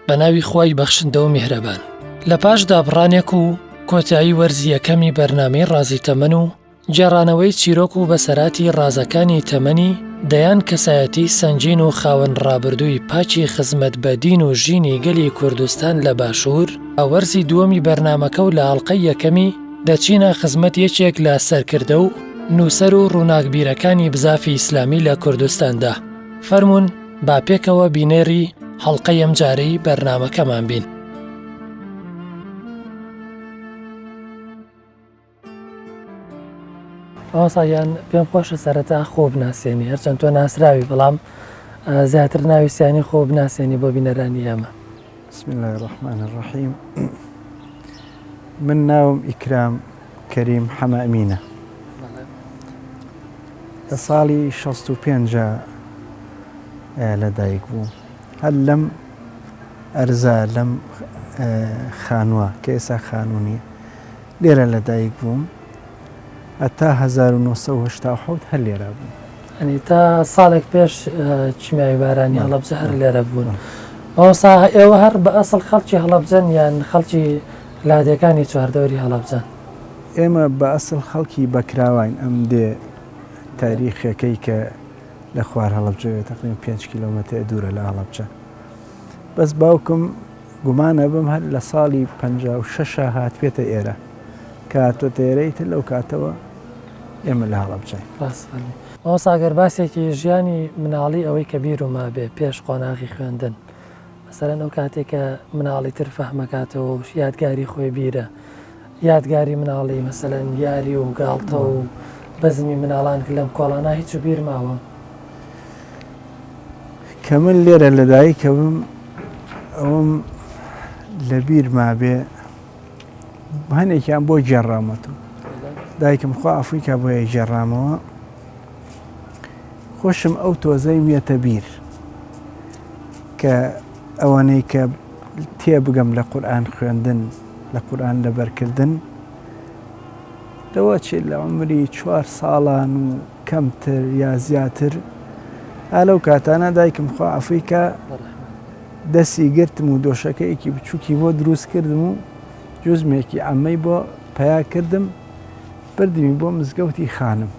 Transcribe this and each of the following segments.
بە ناوی خۆی بەخشندە و میهرەبان. لە پاش دابڕانێک و کۆتایی وەرزی یەکەمی بەرنامەی ڕازی تەمەن و جێڕانەوەی چیرۆک و بەسەراتی ڕازەکانی تەمەنی دەیان کەسایەتی سەنگین و خاوەن ڕابردووی پاچی خزمەت بە دین و ژینی گەلی کوردستان لە باشوور، ئەوەرزی دووەمی بەرنامەکە و لە ئاڵلقەی یەکەمی دەچینە خزمەت یەکێک لە سەرکردە و نووسەر و ڕووناکبیرەکانی بزافی ئیسلامی لە کوردستاندا. فەرموون با پێکەوە بینێری هەڵلقەی ئەم جارەی بەرنامەکەمان بین. ئاسایان پێم خۆشە سەرەتا خۆ بناسیێنی، هەرچەند تۆ ناسراوی بەڵام زیاتر ناویستیانی خۆ بناسیێنی بۆ بینەرانی ئێمە. بسم الله الرحمن الرحیم. من ناوم ئیکرام کەریم حەمامینە. لە ساڵی 65 لەدایک بووم، هەر لەم ئەرزا لەم خانووە کە ئێستا خانوونیە لێرە لەدایک بووم هەتا 1970 هەر لێرە بووم. ئەنی تا ساڵێک پێش چیمای بارانی هەڵەبجە هەر لێرە بوون. ئەوسا ئێوە هەر بە ئەسڵ خەڵکی هەڵەبجەن یان خەڵکی لادەکانی چواردەوەری هەڵەبجەن؟ ئێمە بە ئەسڵ خەڵکی بەکراوین. ئەم دێ تاریخەکەی کە لە خوار هەڵەبجەوێت تقریبا 5 کیلۆمەتر دوورە لە هەڵەبجە. بەس باوکم گومانە بم هەر لە ساڵی 56 هات پێێتە ئێرە کاتۆتە ئێرەیتر لەو کاتەوە ئێمە لە هەڵەبجەین. ئەوسا گەر باسێکی ژیانی مناڵی ئەوەی کە بیرروما بێ پێش قۆناغی خوێندن، مەسەرەن ئەو کاتێکە مناڵی تر فەهمەکاتەوە و یادگاری خۆی بیرە، یادگاری مناڵی مەسەلەن یاری و گاڵتە و بەزمی مناڵان لەم کۆڵانە هیچ و بیر ماوە؟ کە من لێرە لەدایکە بم ئەوم لە بیر مابێ هەنێکیان بۆ گێڕامەوە. دایکم خوا ئەفریقا بۆیە گێڕامەوە. خۆشم ئەو تۆزەی میەتە بیر کە ئەوانەی کە تێبگەم لە قورئان خوێندن، لە قورئان لەبەرکردن، لەوە چێت لە عمری 4 ساڵان و کەمتر یا زیاتر. ئالەو کاتانە دایکم خوا ئەفریقا دەستی گرتم و دۆشەکەیەکی بچووکی بۆ دروست کردم و جوزمێکی ئەمەی بۆ پیا کردم، بردمی بۆ مزگەوتی خانم.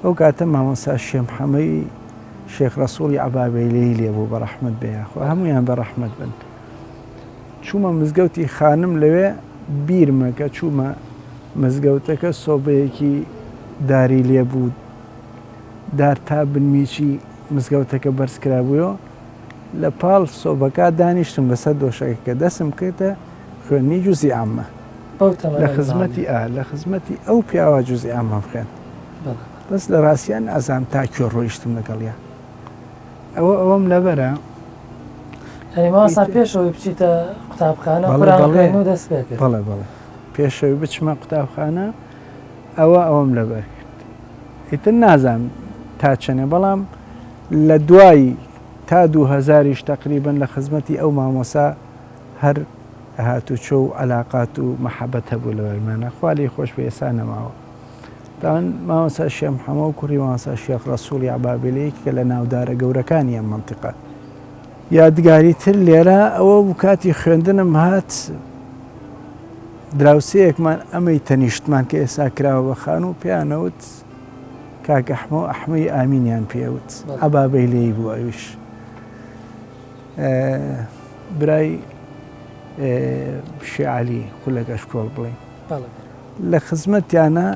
ئەو کاتە مامۆستا شێخ محەممەی شێخ ڕەسوڵی عەبابەیلەی لێبوو بە ڕەحمەت بێیاخوا هەمویان بە ڕەحمەت بن. چوومە مزگەوتی خانم، لەوێ بیرمە کە چوومە مزگەوتەکە سۆبەیەکی داری لێبوو، دار تا بنمیچی مزگەوتەکە بەرزکرا بوویەوە. لە پاڵ سۆبەکە دانیشتم بەسەر دۆشەکە کە دەستم کردە خوێندنی جوزی عامە لە خزمەتی ئەو پیاوە جوزی عامە بخوێن. بەس لە ڕاستیان ئەزان تا کوێ ڕۆیشتم لەگەڵیان. ئەوەم لەبەرە ماسا پێشەوەی بچیتە قوتابخانە قورئان و دەست پێ کرد؟ بەڵێ بەڵێ، پێشەوەی بچمە قوتابخانە ئەوەم لەبەر کرد. ئیتر نازانم تا چەنێ، بەڵام لە دوای تا 2000 تقریبن لە خزمەتی ئەو مامۆسا هەر هاتوچۆ و عەلاقات و مەحەبەت هەبوو لەوەرمانە. خوا لێی خۆش بێ ئێستا نەماوە. تاوان مامۆستا شێخ محەممەد و کوڕی مامۆستا شێخ ڕەسوڵی عەبابەیلەیەکی کە لە ناودارە گەورەکانی ئەم مەنتیقە. یادگاری تر لێرە ئەوە بوو کاتی خوێندنم هات، دراوسەیەکمان ئەمەی تەنیشتمان کە ئێستا کراوە بە خان و پێیانەوت کاک ئەحمەی ئامینیان پێوت، عەبابەیلەی بوو ئەویش برای شێعەلی خولەکە شکۆڵ بڵێن. لە خزمەتیانە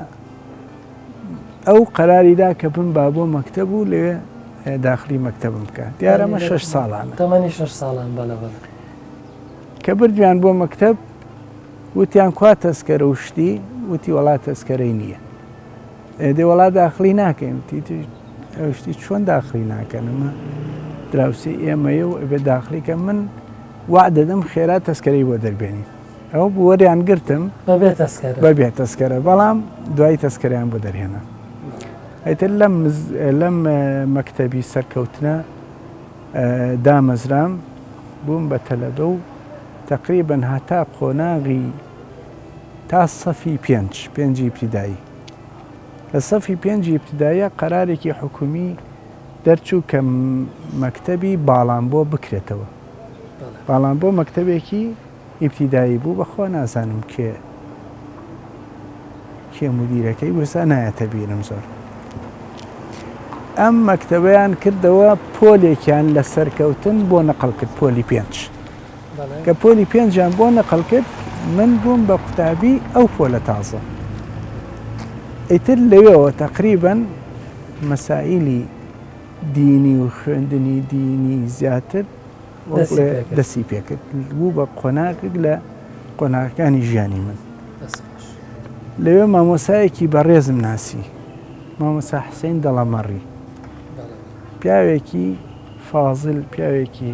ئەو قەراریدا کە بم با بۆ مەکتەب و لێوێ داخلی مەکتەبم بکە. دیارەمە 6 ساڵانە، تەمەنی 6 ساڵان. بەڵێ کە بردویان بۆ مەکتەب وتیان کوا تەسکەرە و شتی، وتی وڵات تەسکەرەی نییە. دێ وڵات داخلی ناکەین. ئەوشتی چۆن داخلی ناکەن؟ ئەمە دراوسی ئێمەیە و ئەبێ داخلیکە. من وا دەدەم خێرا تەسکەرەی بۆ دەربێنین. ئەو وەریان گرتم بەبێ تەسکەرە، بەڵام دوای تەسکەریان بۆ دەرهێنا. ئەیتر لەم مەکتەبی سەرکەوتنە دامەزرام بووم بە تەلەبە و تقریبن هەتا قۆناغی تا سەفی 5 ابتیدایی. لە سەفی 5 ابتیدایە قەرارێکی حکومی دەرچوو کە مەکتەبی باڵان بۆ بکرێتەوە. بەڵام بۆ مەکتەبێکی ئیبتیدایی بوو بەخوا نازانم کێ مدیرەکەی وەسا نایەتە بیرم زۆر. ئەم مەکتەبەیان کردەوە پۆلێکیان لە سەرکەوتن بۆ نەقڵ کرد پۆلی 5 کە پۆلی 5یان بۆ نەقڵ کرد من بووم بە قوتابی ئەو پۆلە تازە. ئیتر لەوێەوە تەقریبەن مەسائیلی دینی و خوێندنی دینی زیاتر دەستی پێکرد بوو بە قۆناغێک لە قۆناغەکانی ژیانی من. لەوێ مامۆسایەکی بەڕێزم ناسی، مامۆسا حسین دەڵەمەڕی، پیاوێکی فازڵ، پیاوێکی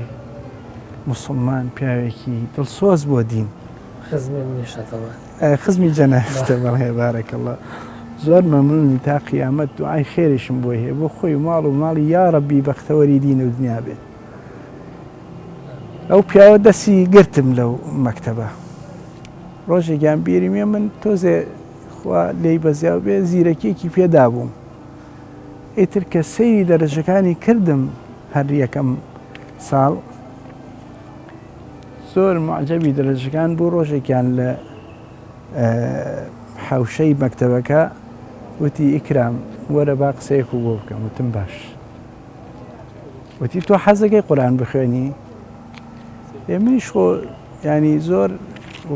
موسڵمان، پیاوێکی دڵسۆز بۆ دین، خزمی جەنابەتە. بەڵێ بارەکەڵڵا، زۆر مەمنونی تا قیامەت دوعای خێریشم بۆ هەیە بۆ خۆی ماڵ و ماڵی یا ڕەبی بەختەوەری دین و دنیا بێت. ئەو پیاوە دەستی گرتم لەو مەکتەبە. ڕۆژێکیان بیریمێ من تۆزێ خوا لێی بەزیاو بێ زیرەکێکی پێدا بووم. ئیتر کە سەیری دەرەجەکانی کردم هەر یەکەم ساڵ، زۆر معجەبی دەرەجەکان بوو. ڕۆژێکیان لە حەوشەی مەکتەبەکە وتی ئیکرام وەرە با قسەیەک و بۆ بکەم. وتم باش. وتی تۆ حەزەکەی قورئان بخوێنی؟ منیش خۆ ینی زۆر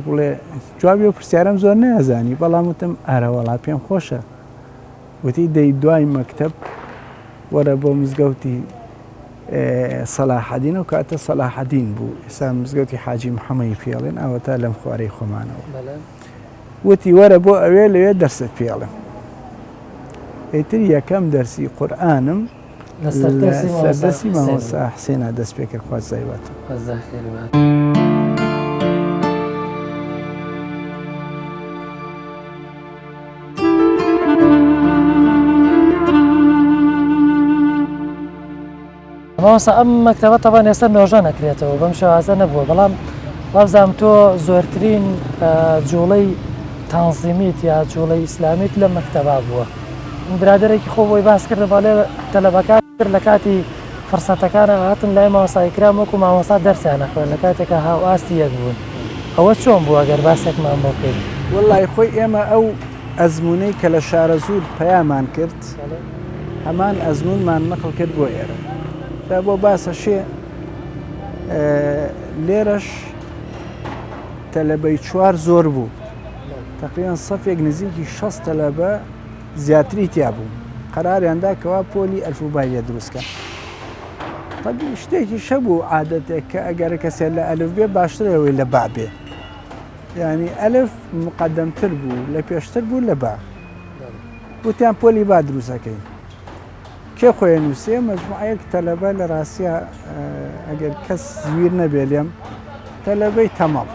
بڵێ جوابی و پرسیارم زۆر نەیەزانی، بەڵام وتم ئارە وەڵا پێم خۆشە. وتی دەی دوای مەکتەب وەرە بۆ مزگەوتی سەلاحەدین و کاتە سەلاحەدین بوو، ئێستا مزگەوتی حاجی محەممەدی پێڵێن ئەوەتە لەم خوارەی خۆمانەوە. وتی وەرە بۆ ئەوێ لەوێ دەرست پێڵم. ئیتر یەکەم دەرسی قورئانم سەردەسی مامۆستا حسێنە دەست پێکرد، خوا جزای مامۆستا ئەم مەکتەبە تەبان ئێستا نۆژە نەکرێتەوە، بەم شێوازە نەبووە، بەڵام وابزانم تۆ زۆرترین جوڵەی تەنزیمیت یا جوڵەی ئیسلامیت لە مەکتەبا بووە. برادێکی خۆ بۆی باس کردە باڵێ تەلەبەکان لە کاتی فرسەتەکانە هاتن لای مامۆستا ئیکرام وەکو مامۆستا دەرسیان نەخوێن لە کاتێکە هاو ئاستی یەک بوون. ئەوە چۆن بووە گەر باسێکمان بۆ کرد؟ وەڵای خۆی ئێمە ئەو ئەزمونەی کە لە شارە زوود پەیامان کرد هەمان ئەزمونمان نەقڵ کرد بۆ ئێرە. دا بۆ باسە شێ لێرەش تەلەبەی 4 زۆر بوو، تقریبان سەفێک نزیکی 60 تەلەبە زیاتری تیا بوو. قەراریاندا کەوا پۆلی ئەلفوباییە دروستکە. طبیعی شتێکی شەبوو عادەتێک کە ئەگەر کەسێ لە ئەلف بێ باشترەوەی لە با بێ، یعنی ئەلف مقدەمتر بوو لە پێشتر بوو لە با. وتیان پۆلی با دروستەکەین. کێ خۆیان نووسێ مەجموعەیەک تەلەبە لە ڕاستیە ئەگەر کەس زویر نەبێ لێم تەلەبەی تەمەڵ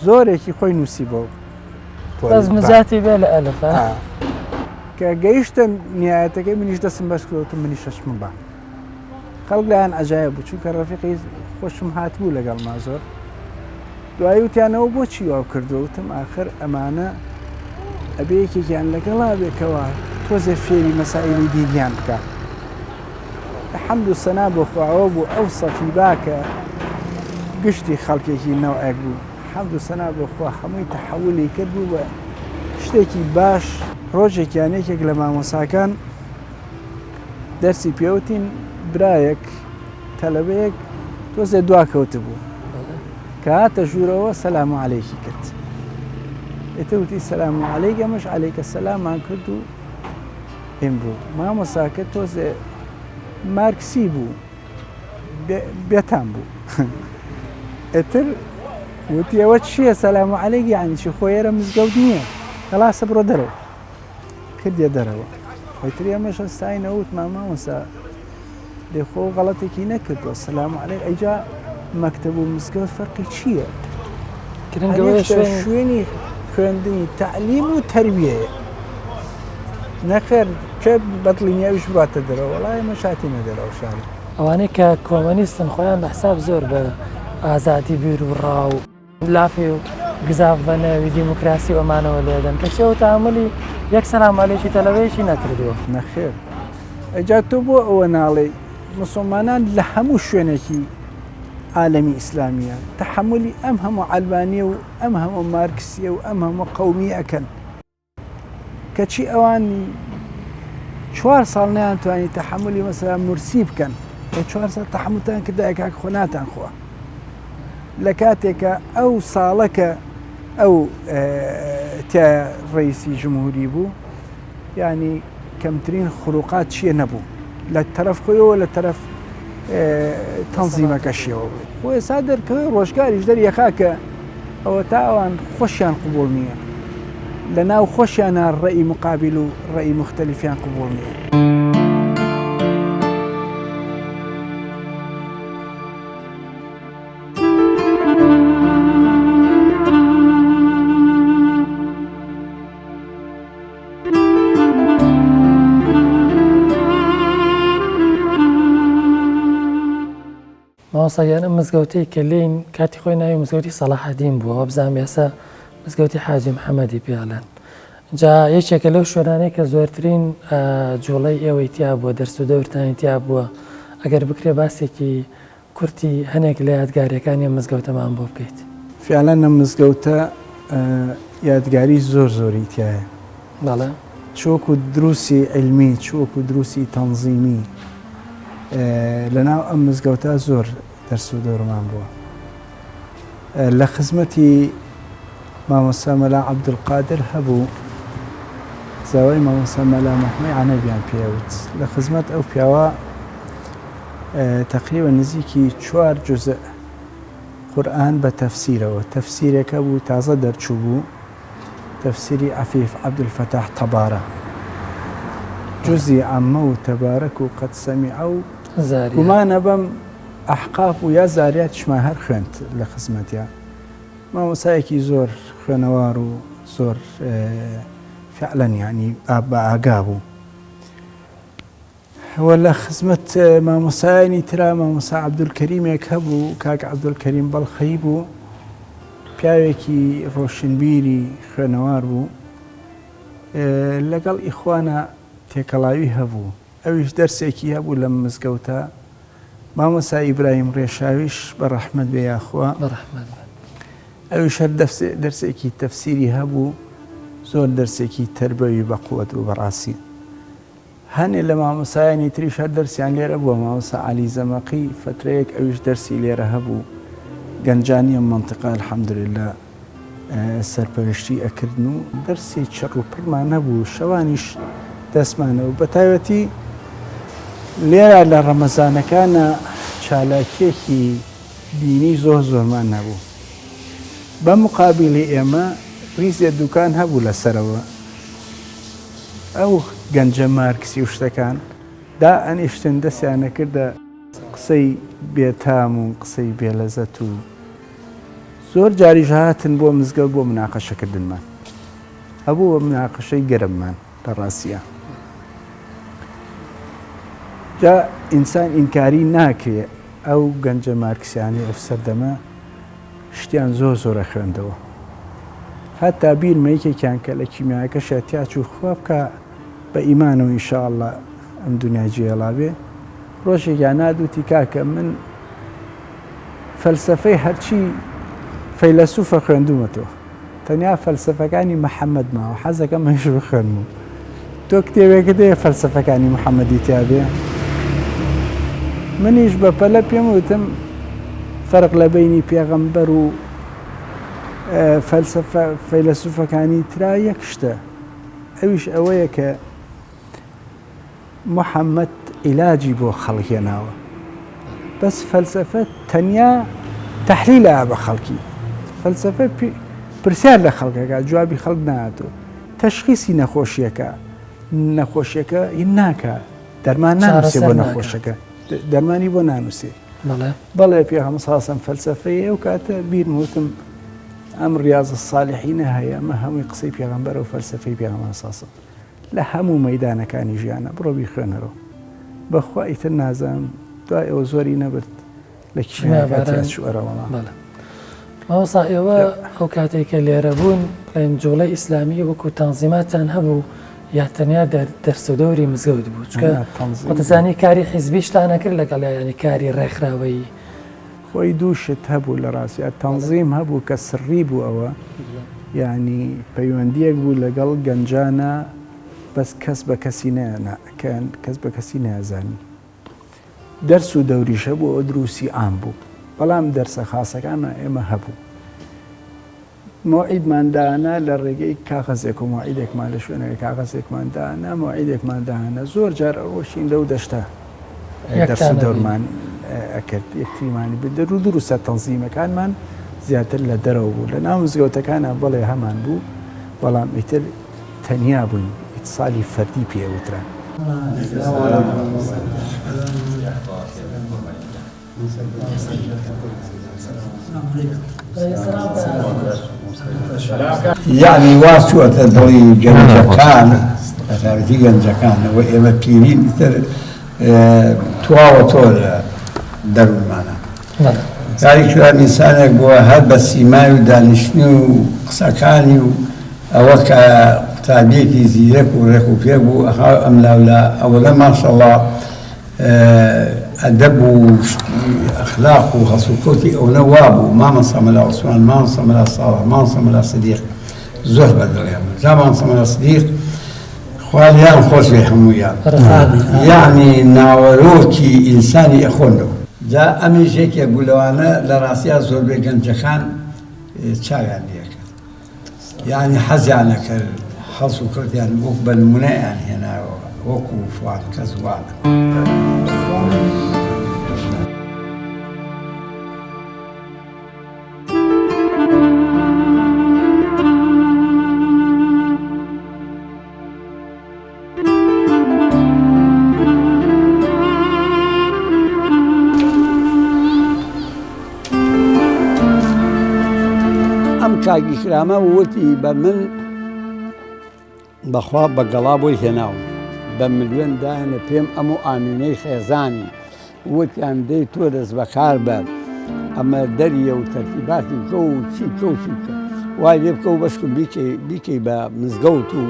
زۆرێکی خۆی نووسی بۆ مزاتی بێ لە ئەلف کە گەیشتە نیایەتەکەی منیش دەستم بەشکەوتم منی شەشمم بە. خەڵک لایەن عەجایب بوو، چونکە ڕەفیقی خۆشم هاتبوو لەگەڵما زۆر. دوایی وتیانەوە بۆچی واو کردو؟ وتم ئاخر ئەمانە ئەبێ یەکێکیان لەگەڵا بێکەوە تۆزێ فێری مەسائیلی دینیان بکە. حەمد و سەنا بۆ خواوە بوو ئەو سەفی باکە گشتی خەڵکێکی نەوعێک بوو. حەمد و سەنا بۆ خوا هەمووی تەحەولی کرد بوو بە شتێکی باش. ڕۆژێکیان یەکێک لە مامۆساکان دەرسی پێوتین برایەک تەلەبەیەک تۆزێ دواکەوت بوو کە هاتە ژوورەوە سەلام عەلەیکی کرد. ئێتەوتی سەلام عەلەیک، ئەمەش عەلەیکە سەلامان کرد و هێم بوو. مامۆساکە تۆزێ مارکسی بوو، بێتام بوو. ئێتر وتی ئەوە چییە سەلام عەلەیک یعنی چی؟ خۆ ئێرە مزگەوت نییە، خەلاسە بڕۆ دەرەوە. کردیە دەرەوە. ئەیتر ئەمەش ئەستاینە وتمان مامۆسا لێخۆ غەڵەتێکی نەکردووە، سەلام عەلەیک ئەیجا مەکتەب و مزگەوت فەرقی چییە؟ شوێنی خوێندنی تەعلیم و تەربیەیە. نەخێر کێ بەدڵی نیاویش باتە دەرەوە، وەڵای ئێمە شاتینە دەرەوە شار. ئەوانەی کە کۆمەنیستن خۆیان بە حساب زۆر بە ئازادی بیر و ڕاو لافی و گزاف بە ناوی دیموکراسی ئەمانەوە لێدەن کە چێوە تەعاملی یەک سەلام عەلەیکی تەلەبەیەکی نەکردووە. نەخێر ئەجا تۆ بۆ ئەوە ناڵێ موسڵمانان لە هەموو شوێنێکی عالمی ئیسلامیە تەحملی ئەم هەموو عەلمانیە و ئەم هەموو مارکسیە و ئەم هەموو قەومی ئەکەن کەچی ئەوانی 4 ساڵ نەیانتوانی تەحملی مەسەلا مورسی بکەن کە 4 ساڵ تەحملتان کردایە کاک خۆ ناتان خوا لە کاتێکە ئەو ساڵەکە ئەو ڕئیسی جمهوری بوو یعنی کەمترین خروقات چیە نەبوو لە تەرەف خۆیەوە لە تەرەف تەنزیمەکەشیەوە بێت خۆ ئێستا دەرکەوێ ڕۆژگاریش دەریەخاکە ئەوە تا ئەوان خۆشیان قبول نییە لە ناو خۆشیانە ڕێی مقابل و ڕێی مختلفیان قبول نییە. ماوەساییان ئەم مزگەوتەی کە لێین کاتی خۆی ناوی مزگەوتی سەلاحەدین بووە بزانام ئێستا مزگەوتی حاجی محەممەدی پیاڵەن جا یەکێکە لەو شوێنانەی کە زۆرترین جوڵەی ئێوەی تیا بووە دەرس و دەورتانی تیا بووە ئەگەر بکرێ باسێکی کورتی هەنێک لە یادگاریەکانی مزگەوتەمان بۆ بکەیت. فعلەن ئەم مزگەوتە یادگاری زۆری تایە بەڵێ چۆکو دروسی علمی چۆکو دروسی تەنزیمی لەناو ئەم مزگەوتە زۆر دەرس و دەورمان بووە لە خزمەتی مامۆستا مەلا عەبدولقادر هەبوو زاوای مامۆستا مەلا مەحمەی عەنەبیان پێوت لە خزمەت ئەو پیاوە تقریبا نزیکی 4 جزء قورئان بە تەفسیرەوە تەفسیرێکە بوو تازە دەرچوو بوو تەفسیری عەفیف عەبدولفەتاح تەبارە جزئی عەمە و تەبارەک و قەد سەمیعە و گومانە بەم ئەحقاف و یا زاریاتیشمان هەر خوێند لە خزمەتیان مامۆسایەکی زۆر خوێنەوار و زۆر فعلەن یعنی بە ئاگا بوو وە لە خزمەت مامۆسایانی ترا مامۆسا عەبدولکەریمێک هەبوو کاک عەبدولکەریم بەڵخەیی بوو پیاوێکی ڕۆشنبیری خوێنەوار بوو لەگەڵ ئیخوانە تێکەڵاوی هەبوو ئەویش دەرسێکی هەبوو لەم مزگەوتە مامۆسا ئیبراهیم ڕێشاویش بە ڕەحمەت بێ یاخوا ئەویش هەر دەرسێکی تەفسیری هەبوو زۆر دەرسێکی تەربەوی بە قووەت و بەڕاستی هەنێ لە مامۆسایانی تریش هەر دەرسیان لێرە بووە مامۆسا عەلی زەمەقی فترەیەک ئەویش دەرسی لێرە هەبوو گەنجانی ئەم مەنتیقە الحەمدولله سەرپەرشتی ئەکردن و دەرسی چڕ و پڕمان هەبوو شەوانیش دەستمانەوە بە تایبەتی لێرە لە ڕەمەزانەکانە چالاکیێکی دینی زۆرمان نەبوو بە مقابلی ئێمە ریزێ دوکان هەبوو لەسەرەوە ئەو گەنجە مارکسی و شتەکان دا ئەنیشتن دەستیانە کردە قسەی بێتام و قسەی بێلەزەت و زۆر جاریش هاتن بۆ مزگەوت بۆ مناقەشەکردنمان هەبوو بە مناقەشەی گەرممان لە ڕاستیە جا ئینسان ئینکاری ناکرێ ئەو گەنجە مارکسیانی ئەو سەردەمە شتیان زۆرە خوێندەوە هەتا بیرمەیەکێکیان کە لە کیمیاەکە شاتیا چوو خوا بکە بە ئیمانەوە ئینشاءڵڵا ئەم دنیای جێڵا بێ ڕۆژێکیان نادوتی کاکە من فەلسەفەی هەرچی فەیلسوفە خوێندومەتەوە تەنیا فەلسەفەکانی محەممەد ماوە حەزەکەم مەش بخوێنم تۆ کتێبێکت هەیە فەلسەفەکانی محەممەدی تیا بێ منیش بە پەلە پێم وتم فەرق لە بینی پێغەمبەر و فەیلسوفەکانی ترا یەک شتە ئەویش ئەوەیە کە محەممەد عیلاجی بۆ خەڵکێناوە بەس فەلسەفە تەنیا تەحلیلە بە خەڵکی فەلسەفە پرسیار لە خەڵکەکە جوابی خەڵک نهاتۆ تەشخیصی نەخۆشیەکە ناکە دەرمان نانووسێ بۆ نەخۆشەکە دەرمانی بۆ نانووسێ بەڵێ پێغەمبەر ساسم فەلسەفەیە ئەو کاتە بیرموتم ئەم ڕیاضە ساڵحینە هەیە ئەمە هەمووی قسەی پێغەمبەر و فەلسەفەی پێغەمبەر ساسم لە هەموو مەیدانەکانی ژیانە بڕۆ بیخوێنەرەوە بەخوا ئیتر نازانم دوای ئەوە زۆری نەبرد لە کیمیاکاتیاچوەرەوە ماوەسا ئێوە ئەو کاتێککە لێرە بوون بڵێن جوڵەی ئیسلامی وەکو تەنزیماتان هەبوو یا تەنیا دەرسەدەوری مزگەوت بوو چکە دەزانی کاری حیزبیشتان نەکرد لەگەڵ ینی کاری ڕێکخراوەی خۆی دووشت هەبوو لە ڕاستیە تەنزیم هەبوو کە سڕی بوو ئەوە یعنی پەیوەندیەک بوو لەگەڵ گەنجانە بەس کەس بە کەسی نازانی دەرس و دەوریشە بوو ئەو دروستی ئام بوو بەڵام دەرسە خاسەکانە ئێمە هەبوو مۆعیدماندانا لە ڕێگەی کاغەزێک و مۆعیدێکمان لە شوێنەکە کاغەزێکماندانا مۆعیدێکمانداهانە زۆر جار ڕۆشین لەو دەشتا دەرس دەورمان ئەکرد یەکتریمانی بدەر و دروستە تەنزیمەکانمان زیاتر لە دەرەوە بوو لە ناو مزگەوتەکانە بەڵێ هەمان بوو بەڵام ئیتر تەنیا بووین ئیتسالی فەردی پێوترا یعنی وا چووەتە دڵی گەنجەکان بەتابەتی گەنجەکانەوە ئێمە پیرین تر تواوە تۆ لە دەروونمانە کاریکران ئینسانێک بووە هەر بە سیمای و دانیشتنی و قسەکانی و ئەوە کە قوتابیەکی زیرەک و ڕێک و پێ بوو ئەم لاولە ئەوەلە ماشەڵڵا ئەدەب و ئەخلاق و هەسوکۆتی ئەوە وا بوو مامەسە مەلا عوسمان مامەسە مەلا ساڵح مامەسە مەلا سەدیق زۆر بەدڵیان جا مامەسە مەلا سەدیق خوالیان خۆش بێ هەموویان یعنی ناوەرۆکی ئینسانی ئەخۆندەوە جا ئەمیشێکێک بوو لەوانە لە ڕاستیا زۆربەی گەنجەکان چاویان لێکرد یعنی حەزیان نەکرد هەڵس و کردیان وەک بە نمونەیان هێناوە وەکو فوان کە زوانە کاکی کرامە وتی بە من بەخوا بە گەڵا بۆی هێناوم بە ملیۆن داهێنە پێم ئەموو ئامینەی خێزانی وتیان دەی تۆ دەست بەکار بەر ئەمە دەریە و تەرتیباتی بکە و چی بکە و چی بکە وای لێ بکە و بەشکم بیکەی بە مزگەوت و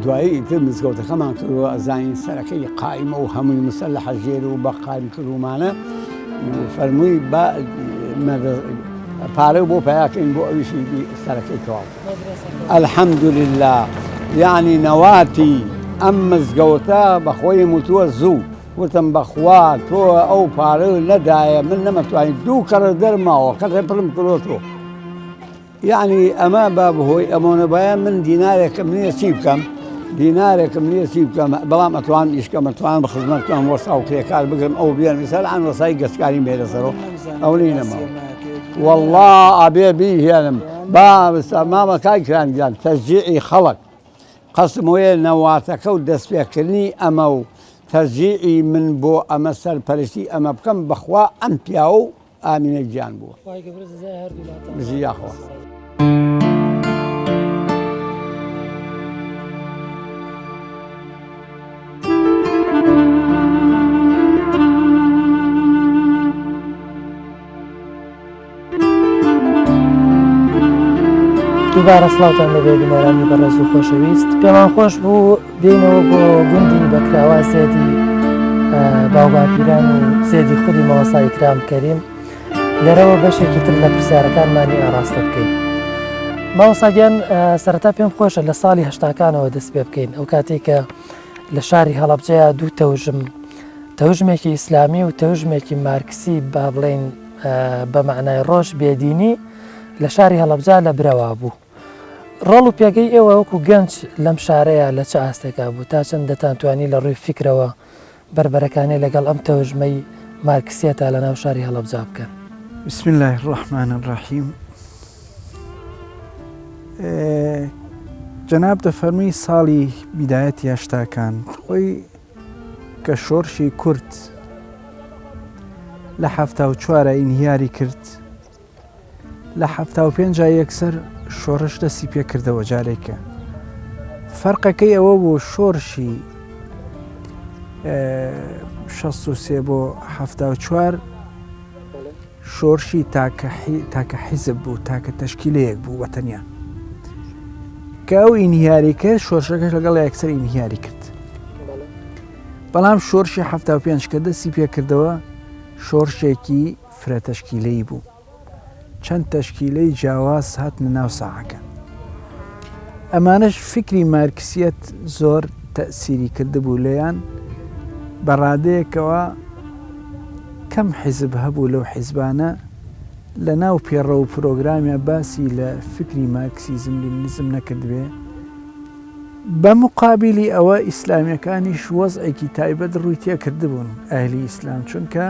دوایی ئیتر مزگەوتەکەمان کردەوە ئەزانین سەرەکەی قایمە و هەمووی مسەلەحە ژێر و بە قاری کردومانە فەرمووی پارە بۆ پیاکەین بۆ ئەویشی سەرەکەی تەواو ئەلحەمدولله یعنی نەواتی ئەم مزگەوتە بەخۆی وتووە زوو وتم بەخوا تۆ ئەو پارە نەدایە من نەمەتوانین دوو کەڕە دەرماوە کەڕێ پڕم کردۆتەوە یعنی ئەمە بە بەهۆی ئەمۆنە بایە من دینارێکم نییە چی بکەم دینارێکم نییە چی بکەم بەڵام ئەتوان ئیشکەم ئەتوان بە خزمەتتان وەسا و کرێکار بگرم ئەو بیان میسەر ئەن وەسای گەشتکاریم بێرەسەرەوە ئەو لی نەماوە والله ئابێ بیهێنم با مامە کاکران گیان تەشجیعی خەڵک قەسم وەیە نەواتەکە و دەستپێکردنی ئەمە و تەشجیعی من بۆ ئەمە سەرپەرشتی ئەمە بکەم بەخوا ئەم پیاوە و ئامینە گیان بووە بژی یاخوا دووبارە سڵاوتان لەبێ بینەرانی بەڕێز و خۆشەویست پێمان خۆش بوو بێنەوە بۆ گوندی بەکراوە زێدی باوباپیران و زێدی خودی مەوەسای کرام کەریم لەرەوە بەشێکی تر لە پرسیارەکانمانی ئاڕاستە بکەین ماوەساگیان سەرەتا پێم خۆشە لە ساڵی هەشتاکانەوە دەست پێ بکەین ئەو کاتێک کە لە شاری هەڵەبجەیە دوو تەوژمێکی ئیسلامی و تەوژمێکی مارکسی با بڵێن بە معنای ڕۆژ بێدینی لە شاری هەڵەبجە لە برەوا بوو ڕۆڵ و پێگەی ئێوە وەکو گەنج لەم شارەیە لە چه ئاستێکا بوو تا چەند دەتانتوانی لە ڕووی فکرەوە بربەرەکانی لەگەڵ ئەم تەوژمەی مارکسیەتە لە ناو شاری هەڵەبجە بکەن بسم الله الرحمن الرحیم جەناب دەفەرمووی ساڵی بیدایەتی هەشتاکان خۆی کە شۆرشی کورد لە 74 ئینهیاری کرد لە 75 یەکسەر شۆڕش دەستی پێ کردەوە جارێکە فەرقەکەی ئەوە بوو شۆرشی 63 بۆ 74 شۆرشی تاکە حیزب بوو تاکە تەشکیلەیەک بوو وەتەنیا کە ئەو ئینهیاریکە شۆرشەکەش لەگەڵ یەکسەر ئینهیاری کرد بەڵام شۆرشی 75 کە دەستی پێ کردەوە شۆرشێکی فرە تەشکیلەی بوو چەند تەشکیلەی جیاواز هاتنە ناو ساحەکە. ئەمانەش فکری مارکسیەت زۆر تەئسیری کردبوو لێیان بە ڕادەیەکەوە کەم حیزب هەبوو لەو حیزبانە لە ناو پێڕە و پرۆگرامیە باسی لە فکری مارکسیزم لینیزم نەکردبێ. بە مقابلی ئەوە ئیسلامیەکانیش وەزعێکی تایبەت ڕووی تێکردبوون ئەهلی ئیسلام، چونکە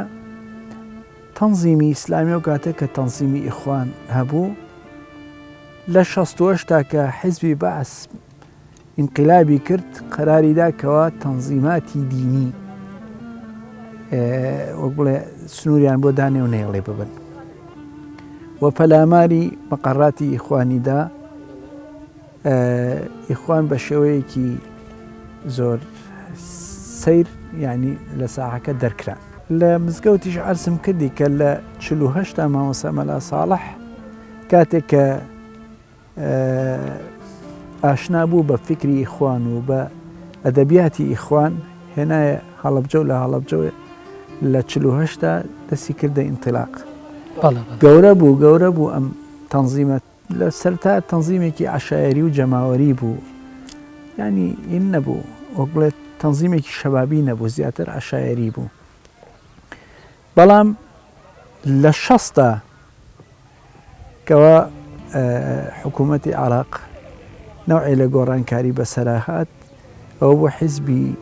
تەنزیمی ئیسلامی و کاتە کە تەنزیمی ئیخوان هەبوو لە 68 تاکە حیزبی بەعس ئینقلابی کرد قەراریدا کەوا تەنزیماتی دینی وەک بڵێ سنووریان بۆ دانێ و نێڵێ ببن و پەلاماری مەقەڕاتی ئیخوانیدا ئیخوان بە شێوەیەکی زۆر سیر یعنی لە ساحەکە دەرکران. لە مزگەوتیش عەرزم کردی کە لە 48 مامۆستا مەلا ساڵح کاتێک کە ئاشنا بوو بە فکری ئیخوان و بە ئەدەبیاتی ئیخوان هێنایە هەڵەبجە و لە هەڵەبجە لە 48 دەستی کردە ئینطلاق. گەورە بوو ئەم تەنزیمە لە سەرتا تەنزیمێکی عەشایەری و جەماوەری بوو، ینی ئین نەبوو وەک بڵێت تەنزیمێکی شەبابی نەبوو، زیاتر عەشایەری بوو. بەڵام لە 60 کەوە حکوومەتی عێراق نەوعی لە گۆڕانکاری بەسەرهات ئەوە بۆ حیزبی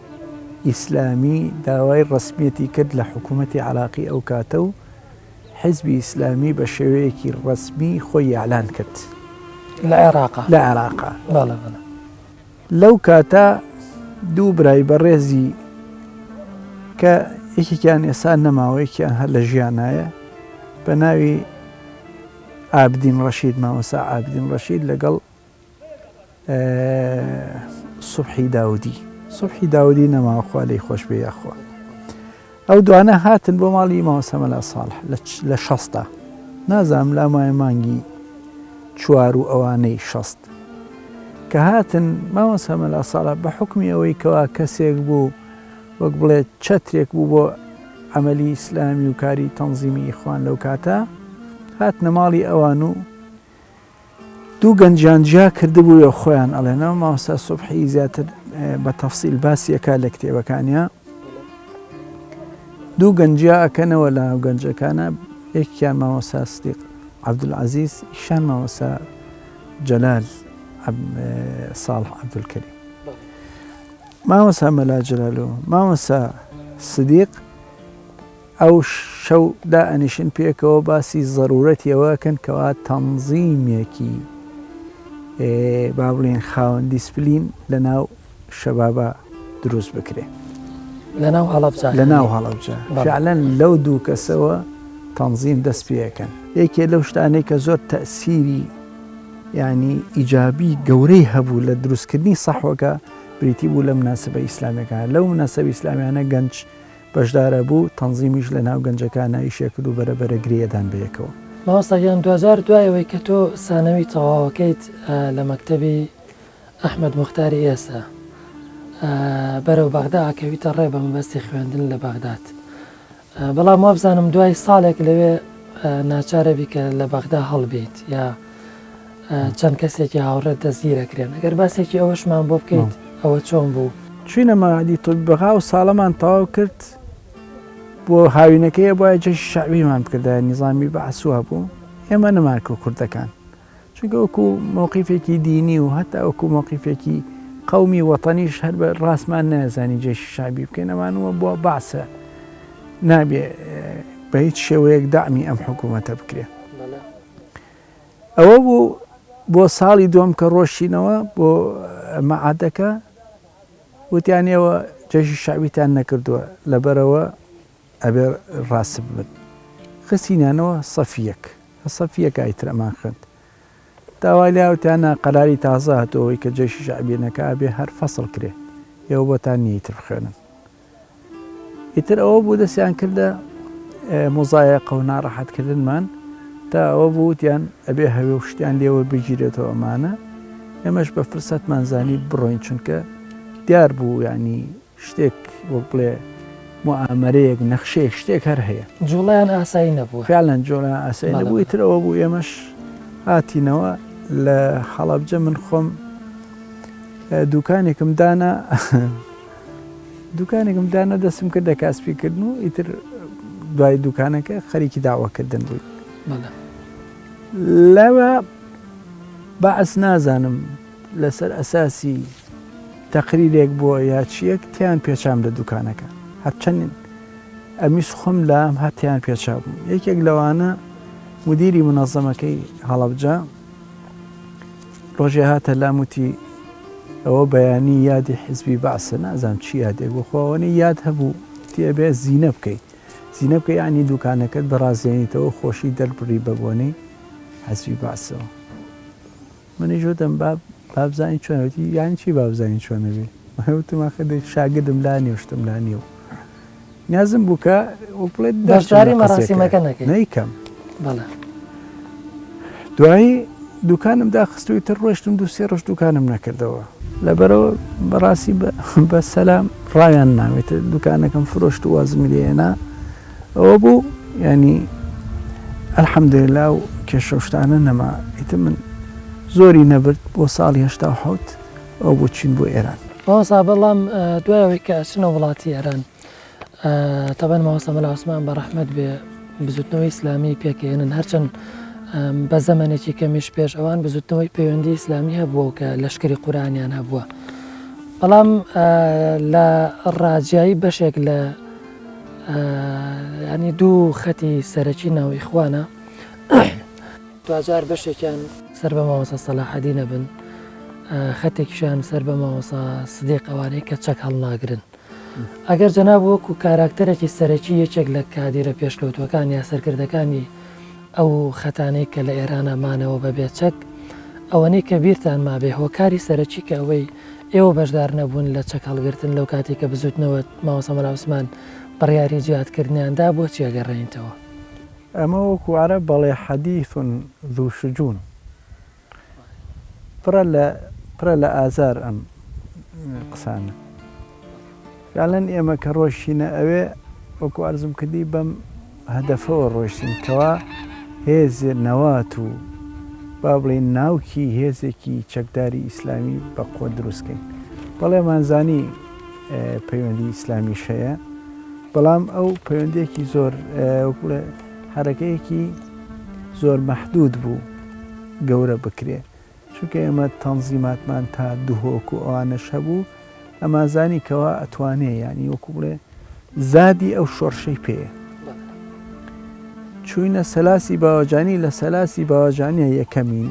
ئیسلامی داوای ڕسمیەتی کرد لە حکوومەتی عێراقی ئەو کاتە و حیزبی ئیسلامی بە شێوەیەکی ڕسمی خۆی ئیعلان کرد لە عێراقا. لەو کاتە دوو برای بەڕێزی کە یەکێکیان ئێستا نەماوەیەکیان هەر لە ژیانایە بە ناوی عابدین ڕەشید، مامۆستا عابدین ڕەشید لەگەڵ سوبحی داودی نەماوەخوا لێی خۆش بێ یاخوا، ئەو دوانە هاتن بۆ ماڵی مامۆستا مەلا ساڵح لە 60 نازانم لا مایە مانگی 4 و ئەوانەی 60 کە هاتن مامۆستا مەلا ساڵح بە حکمی ئەوەی کەوا کەسێک بوو وەک بڵێت چەترێک بوو بۆ عەمەلی ئیسلامی و کاری تەنزیمی ئیخوان لەو کاتە هاتنە ماڵی ئەوان و دوو گەنجیان جیا کردبووە خۆیان ئەڵێنەوە. مامۆستا سوبحی زیاتر بە تەفسیل باسیەکە لە کتێبەکانیە دوو گەنجیا ئەکەنەوە لە ناو گەنجەکانە، یەکیان مامۆستا سدیق عەبدولعەزیز، ئیشان مامۆستا جەلال ساڵح عەبدولکەریم. مامۆستا مەلا جەلال و مامۆستا سدیق ئەو شەو دائەنیشن پێکەوە باسی زەرورەتی ئەوەکەن کەوا تەنزیمێکی با بڵێن خاوەن دیسپلین لە ناو شەبابە دروست بکرێ لە ناو هەڵەبجە. فعلەن لەو دوو کەسەوە تەنزیم دەست پێەکەن. یەکێ لەو شتانەی کە زۆر تەئسیری ینی ئیجابی گەورەی هەبوو لە دروستکردنی سەحوەکە بریتی بوو لە مناسبە ئیسلامیەکان. لەو مناسبە ئیسلامیانە گەنج بەشدارە بوو، تەنزیمیش لە ناو گەنجەکانە ئیشێ کرد و بەرەبەرە گرێدان بەیەکەوە. مامۆستاگیان 2000 دوایەوەی کە تۆ سانەوی تەواوەکەیت لە مەکتەبی ئەحمەد موختاری ئێستا بەرەو بەغدا ئاکەویتە ڕێ بە مەبەستی خوێندن لە بەغداد، بەڵام وا بزانم دوای ساڵێک لەوێ ناچارە بی کە لە بەغدا هەڵبێت یا چەند کەسێکی هاوڕێت دەستگیرەکرێن. ئەگەر باسێکی ئەوەشمان بۆ بکەیت ئەوە چۆن بوو؟ چوینە مەعهەدی تۆبیبەغا و ساڵەمان تەواو کرد بۆ هاوینەکەی بۆیە جەشی شەعبیمان بکردە نیزامی بەعسووە بوو. ئێمە نەمارکە کوردەکان چونکە وەکو مووقیفێکی دینی و هەتا وەکو مووقیفێکی قەومی وەتەنیش هەر بە ڕاستمان نەزانی جێشی شەعبی بکەین، ئەمانەوە بۆ باسە نابێ بە هیچ شێوەیەک داعمی ئەم حکوومەتە بکرێ. ئەوە بوو بۆ ساڵی دووەم کە ڕۆشتینەوە بۆ مەعهەدەکە وتیانەوە جێشی شەعبیتان نەکردووە لەبەرەوە ئەبێ ڕاست ببن. خستینانەوە سەفیەک ئایتر ئەمان خوێند. داوای لاوتیانە قەراری تازە هاتەوەی کە جێشی شەعبیەکە ئەبێ هەر فەسڵ کرێ، ئێوە بۆتان نیتر بخوێنن. ئیتر ئەوە بوو دەستیان کردە مۆزایەقە و ناڕەحەتکردنمان تا ئەوە بووتیان ئەبێ هەوێ و شتیان لێوە بگیرێتەوە ئەمانە. ئێمەش بە فرسەتمان زانی بڕۆین چونکە دیار بوو ینی شتێک وەک بڵێ معامەرەیەک نەخشەیەک شتێک هەر هەیە جوڵیان ئاسایی نەبووە فعلەن جۆڵیان ئاسایی نەبووی ترەوە بوو ئێمەش هاتینەوە لە حەڵەبجە من خۆم دوکانێکم دانا دەستم کرد لە کاسپیکردن و ئیتر دوای دوکانەکە خەریکی داواکردن بووی لەوە بەعس نازانم لەسەر ئەساسی تەقریرێک بووە یا چیەک تیان پێچام لە دوکانەکە هەرچەند ئەمیش خۆم لام هەتیان پێچاو بووم یەکێک لەوانە مدیری منەظەمەکەی هەڵەبجە ڕۆژێ هاتە لاموتی ئەوە بەیانی یادی حیزبی بەعسە نازانم چی یادێک بۆ خۆوەنی یاد هەبوو تێبێ زینە بکەیت زینە بکەی ینی دوکانەکەت بەڕازێنیتەوە خۆشی دەربڕی بە بۆنەی حیزبی بەعسەوە منی ژۆدەم بابزانین چۆنەوەتی یانی چی بابزانین چۆنەبێ مەوتماخە شاگردم لا نیێشتم لا نیێ نیازم بووکە بڵێت دەشداری مەراسیمەکە نەیکەم دوایی دوکانم داخستوی تر ڕۆشتم دو سێ ڕۆژ دوکانم نەکردەوە لەبەرەوە بەڕاستی بە سەلام ڕایان ناوێتە دوکانەکەم فرۆشت و وازمی لێنا ئەوە بوو ینی ئەلحەمدوللا و کێشەشتانە نەما ئیتر من زۆری نەبرد بۆ ساڵی هەشتا و حەوت ئەو بۆ چین بۆ ئێران ماوەسا بەڵام دوایەوەی کە ئەچنەوە وڵاتی ئێران تەبەن ماوەسا مەلا عوسمان بە ڕەحمەت بێ بزوتنەوەی ئیسلامی پێکەێنن هەرچەند بە زەمانێکی کەمیش پێش ئەوان بزوتنەوەی پەیوەندی ئیسلامی هەبووە کە لەشکری قورئانیان هەبووە بەڵام لە ڕاجایی بەشێک لە ینی دوو خەتی سەرەکی ناوی خوانە دوجار بەشێکیان سەر بە ماوەسا سەلاحەدینە بن خەتێکیشان سەر بە ماوەسا سدیق ئەوانەی کە چەک هەڵناگرن ئەگەر جەناب وەکو کاراکتەرێکی سەرەکی یەکێک لە کادیرە پێشکەوتوەکان یا سەرکردەکانی ئەو خەتانەی کە لە ئێرانەمانەوە بەبێت چەک ئەوەنەی کە بیرتان مابێ هۆکاری سەرەکی کە ئەوەی ئێوە بەشدار نەبوون لە چەک هەڵگرتن لەو کاتێک کە بزوتنەوە ماوەسا مەلا عوسمان بڕیاری جیهادکردنیاندا بۆچی ئەگەڕێنیتەوە ئەمە وەکو عەرەب بەڵێ حەدیثون ذو شجون پڕە لە ئازار ئەم قسانە فعلەن ئێمە کە ڕۆشتینە ئەوێ وەکو عەرزم کردی بەم هەدەفەوە ڕۆشتین کەوا هێزێ نەوات و با بڵێن ناوکی هێزێکی چەکداری ئیسلامی بە قۆ دروستکەین بەڵێ مانزانی پەیوەندی ئیسلامیش هەیە بەڵام ئەو پەیوەندێکی زۆر وەکوڵێ حرەکەیەکی زۆر مەحدود بوو گەورە بکرێ چونکە ئێمە تەنزیماتمان تا دووهۆک و ئەوانەش هەبوو ئەمازانی کەوا ئەتوانێ ینی وەکو بڵێ زادی ئەو شۆڕشەی پێیە چوینە سەلاسی باوەجانی لە سەلاسی باوەجانیە یەکەمین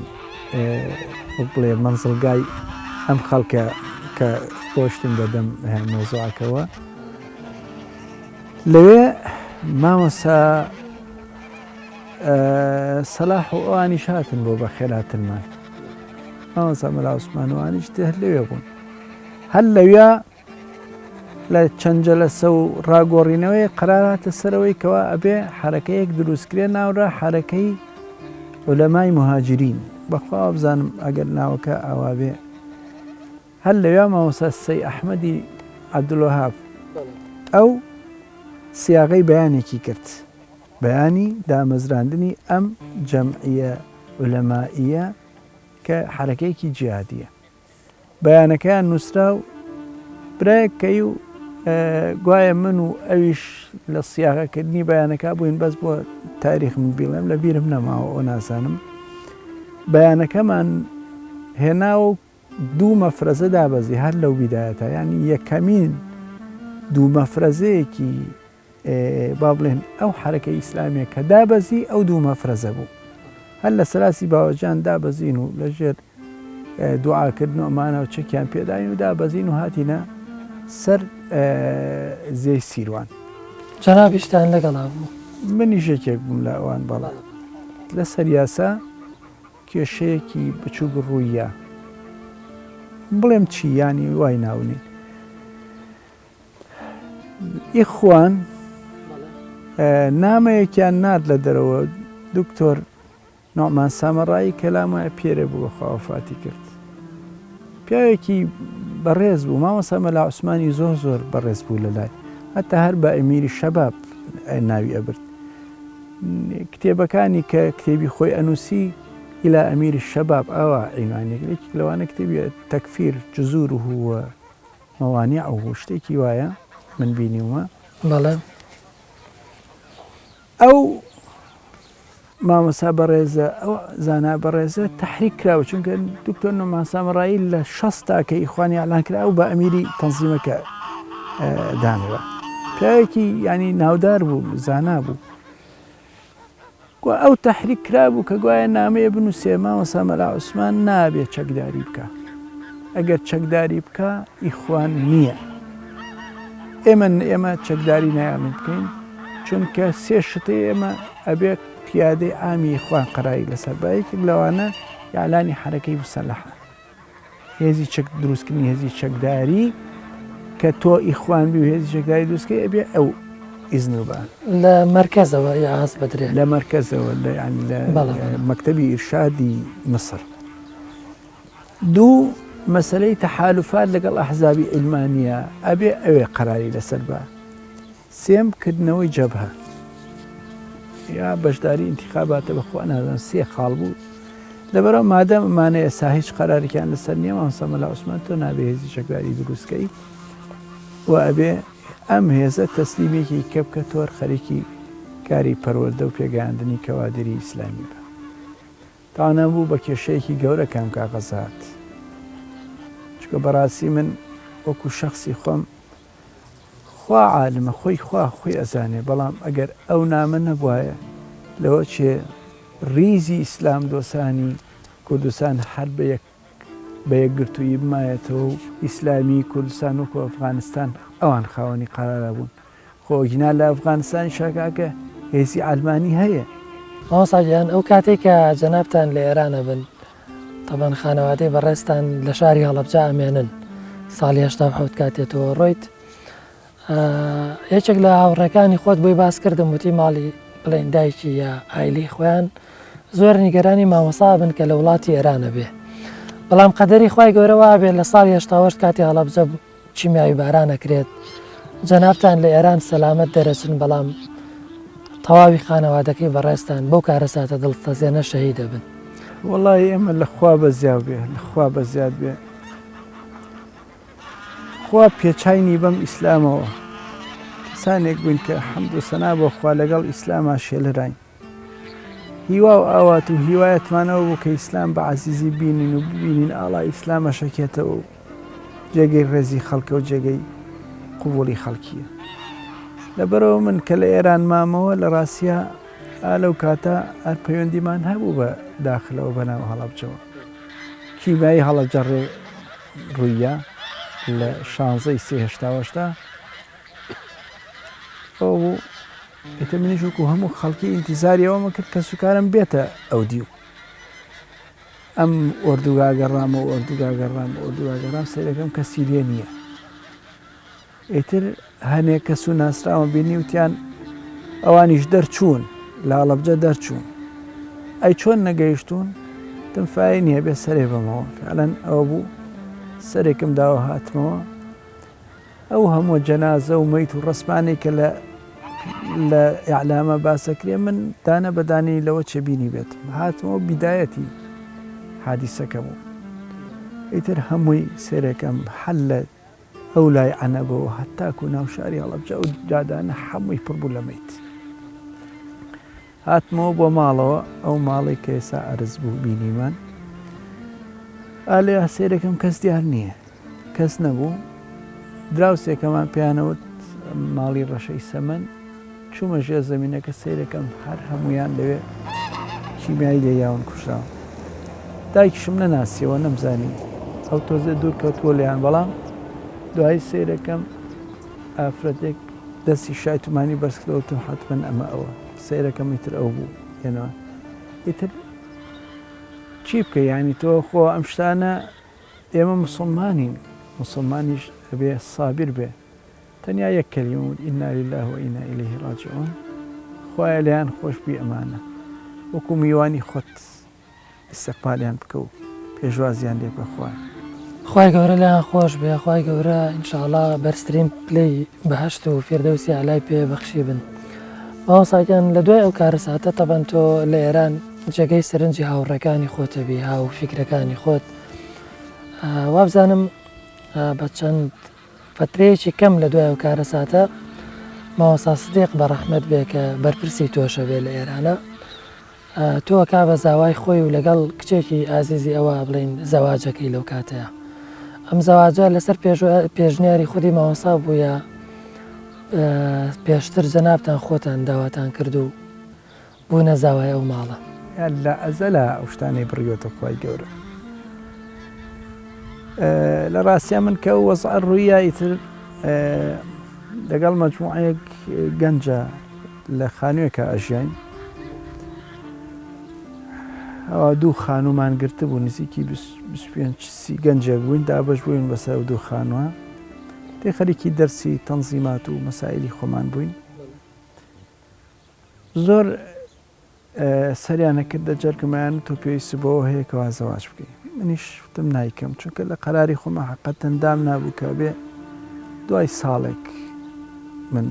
بڵێ مەنزڵگای ئەم خەڵکە کە خۆشتن دەدەم مۆزوعەکەوە لەوێ مامۆسا سەلاح و ئەوانیش هاتن بۆ بە خێراتنمان مامۆسا مەلا عوسمان وانیش هەر لەوێ بوون هەر لەوێ لە چەند جەلەسە و ڕاگۆڕینەوەی قەراراتە سەرەوەی کەوا ئەبێ حرەکەیەک دروستکرێ ناوڕا حرەکەی عولەمای مهاجرین بەخوا بزانم ئەگەر ناوەکە ئاوا بێ هەر لەوێ مامۆستا سەی ئەحمەدی عەبدولوەهاب ئەو سیاغەی بەیانێکی کرد بەیانی دامەزراندنی ئەم جەمعیە عولەمائیە کە حرەکەیەکی جیهادیە بەیانەکەیان نووسرا و برایەکەی و گوایە من و ئەویش لە سیاغەکردنی بەیانەکە بووین بەس بۆ تاریخ من بیڵێم لە بیرم نەماوە ئەو نازانم بەیانەکەمان هێنا و دوو مەفرەزە دابەزی هەر لەو بیدایەتە ینی یەکەمین دوو مەفرەزەیەکی با بڵێن ئەو حرەکەی ئیسلامیە کە دابەزی ئەو دوو مەفرەزە بوو هەر لە سەلاسی باوەجان دابەزین و لەژێر دوعاکردن و ئەمانە و چەکیان پێداین و دابەزین و هاتینە سەر زێی سیروان جەنابیشتان لەگەڵا بوو منیش یەکێک بووم لە ئەوان بەڵا لە سەر یاسا کێشەیەکی بچووک ڕوویە بڵێم چی ینی وای ناونی ئیخوان نامەیەکیان نرد لە دەرەوە دکتۆر نۆمان سامەڕایی کەلامە پێرە بوو بەخوا وەفاتی کرد پیاوێکی بەڕێز بوو مامۆستا مەلا عوسمانی زۆر بەڕێز بوو لە لای هەتا هەر بە ئەمیری شەباب ناوی ئەبرد کتێبەکانی کە کتێبی خۆی ئەنووسی إلى أمير الشباب أو عنوانێک لەوانە کتێبی تەکفیر جزوره و مەوانیعه شتێکی وایە من بینیومە بەڵێ ئەو مامۆستا بەڕێزە ئەو زانا بەڕێزە تحریک کراوە چونکە دکتۆر نۆمان سامرایی لە 60 کە ئیخوانی ئەعلان کرا ئەو بە ئەمیری تەنزیمەکە دانەوە پیاوێکی ینی ناودار بوو زانا بوو ئەو تحریک کرا بوو کە گوایە نامەیە بنووسێ مامۆستا مەلا عوسمان نابێت چەکداری بکە ئەگەر چەکداری بکە ئیخوان نییە ئێمە چەکداری نایڵین بکەین چونکە سێ شتەی ئێمە ئەبێ پیادەی ئامی ئیخوان قەراری لەسەر بایەکێک لەوانە ئیعلانی حەرەکەی مسەلەحە هێزی چەک دروستکردنی هێزی چەکداری کە تۆ ئیخوان بی و هێزی چەکداری دروستکەی ئەبێ ئەو ئیزن بە لە مەرکەزەوە یاعاز بدرێت لە مەرکەزەوە لە مەکتەبی ئیرشادی مسر دوو مەسەلەی تەحالوفات لەگەڵ ئەحزابی ئیلمانیە ئەبێ ئەوێ قەراری لەسەر بە سێم کردنەوەی جەبهە یا بەشداری ئینتیخاباتە بەخوا نازانم سێ خاڵ بوو لەبەرەوە مادەم ئەمانەیە ئێستا هیچ قەرارێکیان لەسەر نییە مامۆستا مەلا عوسمان تۆ نابێ هێزی چەکداری دروستکەی و ئەبێ ئەم هێزە تەسلیمێکی کە بکە تۆر خەریکی کاری پەروەردە و پێگەیاندنی کەوادری ئیسلامی بە تاوانە بوو بە کێشەیەکی گەورە کام کاغەزات چکە بەڕاستی من وەکو شخصی خۆم خوا عالمە خۆی ئەزانێ بەڵام ئەگەر ئەو نامە نەبوایە لەوە چێ ریزی ئیسلام دۆسانی کوردستان هەر بە یەکگرتووی بمایەتەوە و ئیسلامی کوردستان و ئەفغانستان ئەوان خاوەنی قەرارە بوون خۆگینا لە ئەفغانستانی شاکاکە هێزی ئالمانی هەیە مامۆستاگیان ئەو کاتێک کە جەنابتان لە ئێرانە بن تەبەن خانەوادەی بەڕێستان لە شاری هەڵەبجا ئەمێنن ساڵی 1970 کاتێتەوە ڕۆیت یەکێک لە هاوڕێکانی خۆت بۆی باس کردم وتی ماڵی بڵێن دایکی یا ئایلی خۆیان زۆر نیگەرانی مامۆستا بن کە لە وڵاتی ئێرانە بێ بەڵام قەدەری خوای گەورەوە بێت لە ساڵی 1970 کاتی هەڵەبجە چیمیاوی بارانەکرێت جەنابتان لە ئێران سەلامەت دەرەچن بەڵام تەواوی خانەوادەکەی بەڕێستان بەو کارەساتە دڵتەزێنە شەهید دەبن وەڵی ئێمە لەخوا بەزیاو بێ لەخوا بەزیاد بێ خوا پێچینی بەم ئیسلامەوە کەسانێک بووین کە حەمد و سەنا بۆ خوا لەگەڵ ئیسلاما شێلراین هیوا و ئاوات و هیوایەتمانەوە بوو کە ئیسلام بە عەزیزی بینین و ببینین ئاڵا ئیسلامە شەکێتەوە و جێگەی ڕێزی خەڵکە و جێگەی قوبوڵی خەڵکیە لەبەرەوە من کە لە ئێران مامەوە لە ڕاستیە لەو کاتە هەر پەیوەندیمان هەبوو بە داخلەوە بەناو هەڵەبجەوە کیمایی هەڵەبجە ڕوویە لە 16 3/8 ئەو ئێتە منیش وەکو هەموو خەڵکی ئینتیزاری ئەوەمە کرد کە سوکارم بێتە ئەو دیو ئەم ئۆردوگاگەڕام و ئۆردوگاگەڕام سەرەکەم کە سیرێ نییە ئیتر هەنێک کە سو ناسراوە بینی وتیان ئەوانیش دەرچوون لە هەڵەبجە دەرچوون ئەی چۆن نەگەیشتون تنفای نییە بێ سەرێ بەمەوە فعلەن ئەوە بوو سەرێکم داوە هاتمەوە ئەو هەموو جەنازە و مەیت و ڕسمانێک کە لە ئیعلامە باسەکرێ من دانە بەدانی لەوە چێ بینی بێتم هاتمەوە بیدایەتی حادیسەکەم و ئیتر هەمووی سێرەکەم حەل لە ئەو لای عەنەبەوە هەتاکو ناو شاری هەڵەبجە و جادانە هەمووی پڕبوو لە مەیت هاتمەوە بۆ ماڵەوە ئەو ماڵی کە ئێستا ئەرز بوو بینیمان ئالێ سێرەکەم کەس دیار نییە کەس نەبوو دراوسێکەمان پیانەوت ماڵی ڕەشەی سەمەن چوومە ژێر زەمینەکە سیرەکەم هەر هەمویان لەوێ کیمیایی لێ یاون کوشاوە دایکیشم نەناسیەوە نەمزانی ئەو تۆزە دوور کەوتووە لێیان بەڵام دوای سیرەکەم ئافرەتێک دەستی شایتمانی بەرزکردەوەتم حتمەن ئەمە ئەوە سیرەکەم ئیتر ئەو بوو هێنەوە ئیتر چی بکە ینی تۆ خۆ ئەم شتانە ئێمە موسڵمانین موسڵمانیش ئەبێ سابیر بێ تەنیا یەک کەلیمە وت ئینا لله و ئینا ئیلەیهی ڕاجعون خوایە لێیان خۆش بی ئەمانە وەکو میوانی خۆت ئیستیقبالیان بکە و پێشوازیان لێ بە خوایە خوای گەورە لایەن خۆش بێ، خوای گەورە ئینشاءڵڵا بەرزترین پلەی بەهەشت و فیردەوسی ئەعلای پێ بەخشی بن. مامۆستاکەن لە دوای ئەو کارە ساتە تەبەن تۆ لە ئێران جێگەی سەرنجی هاوڕێکانی خۆتەبی هاو فیکرەکانی خۆت. وابزانم بە چەند فترەیەکی کەم لە دوای ئەو کارە ساتە مامۆستا سدیق بە ڕەحمەت بێ کە بەرپرسی تۆشە بێ لە ئێرانە، تۆ کا بە زاوای خۆی و لەگەڵ کچێکی ئازیزی ئەوە بڵین زەواجەکەی لەو کاتەیە. ئەم زەواجە لەسەر پێشنیاری خودی مامۆستا بووە پێشتر جەنابتان خۆتان داواتان کرد و بوونە زاوای ئەو ماڵە؟ لە ئەزەلا ئەو شتانەی بڕیۆتە خوای گەورە. لە ڕاستیە من کە وەزع ڕوویە ئیتر لەگەڵ مەجموعەیەک گەنجە لە خانوویەکە ئەژیاین، ئەوە دوو خانومان گرتە بوو نزیکی 25 گەنجێک بووین، دابەش بووین بەسەر دوو خانووە، تێ خەریکی دەرسی تەنزیمات و مەسائلی خۆمان بووین. زۆر سەریانە کردە جەرگمان تۆ پێویستی بۆەوە هەیە کەوا زەواج بکەین. منیش وتم نایکەم، چونکە لە قەراری خۆمە حەقەتەن دام نابوو کە بێ دوای ساڵێک من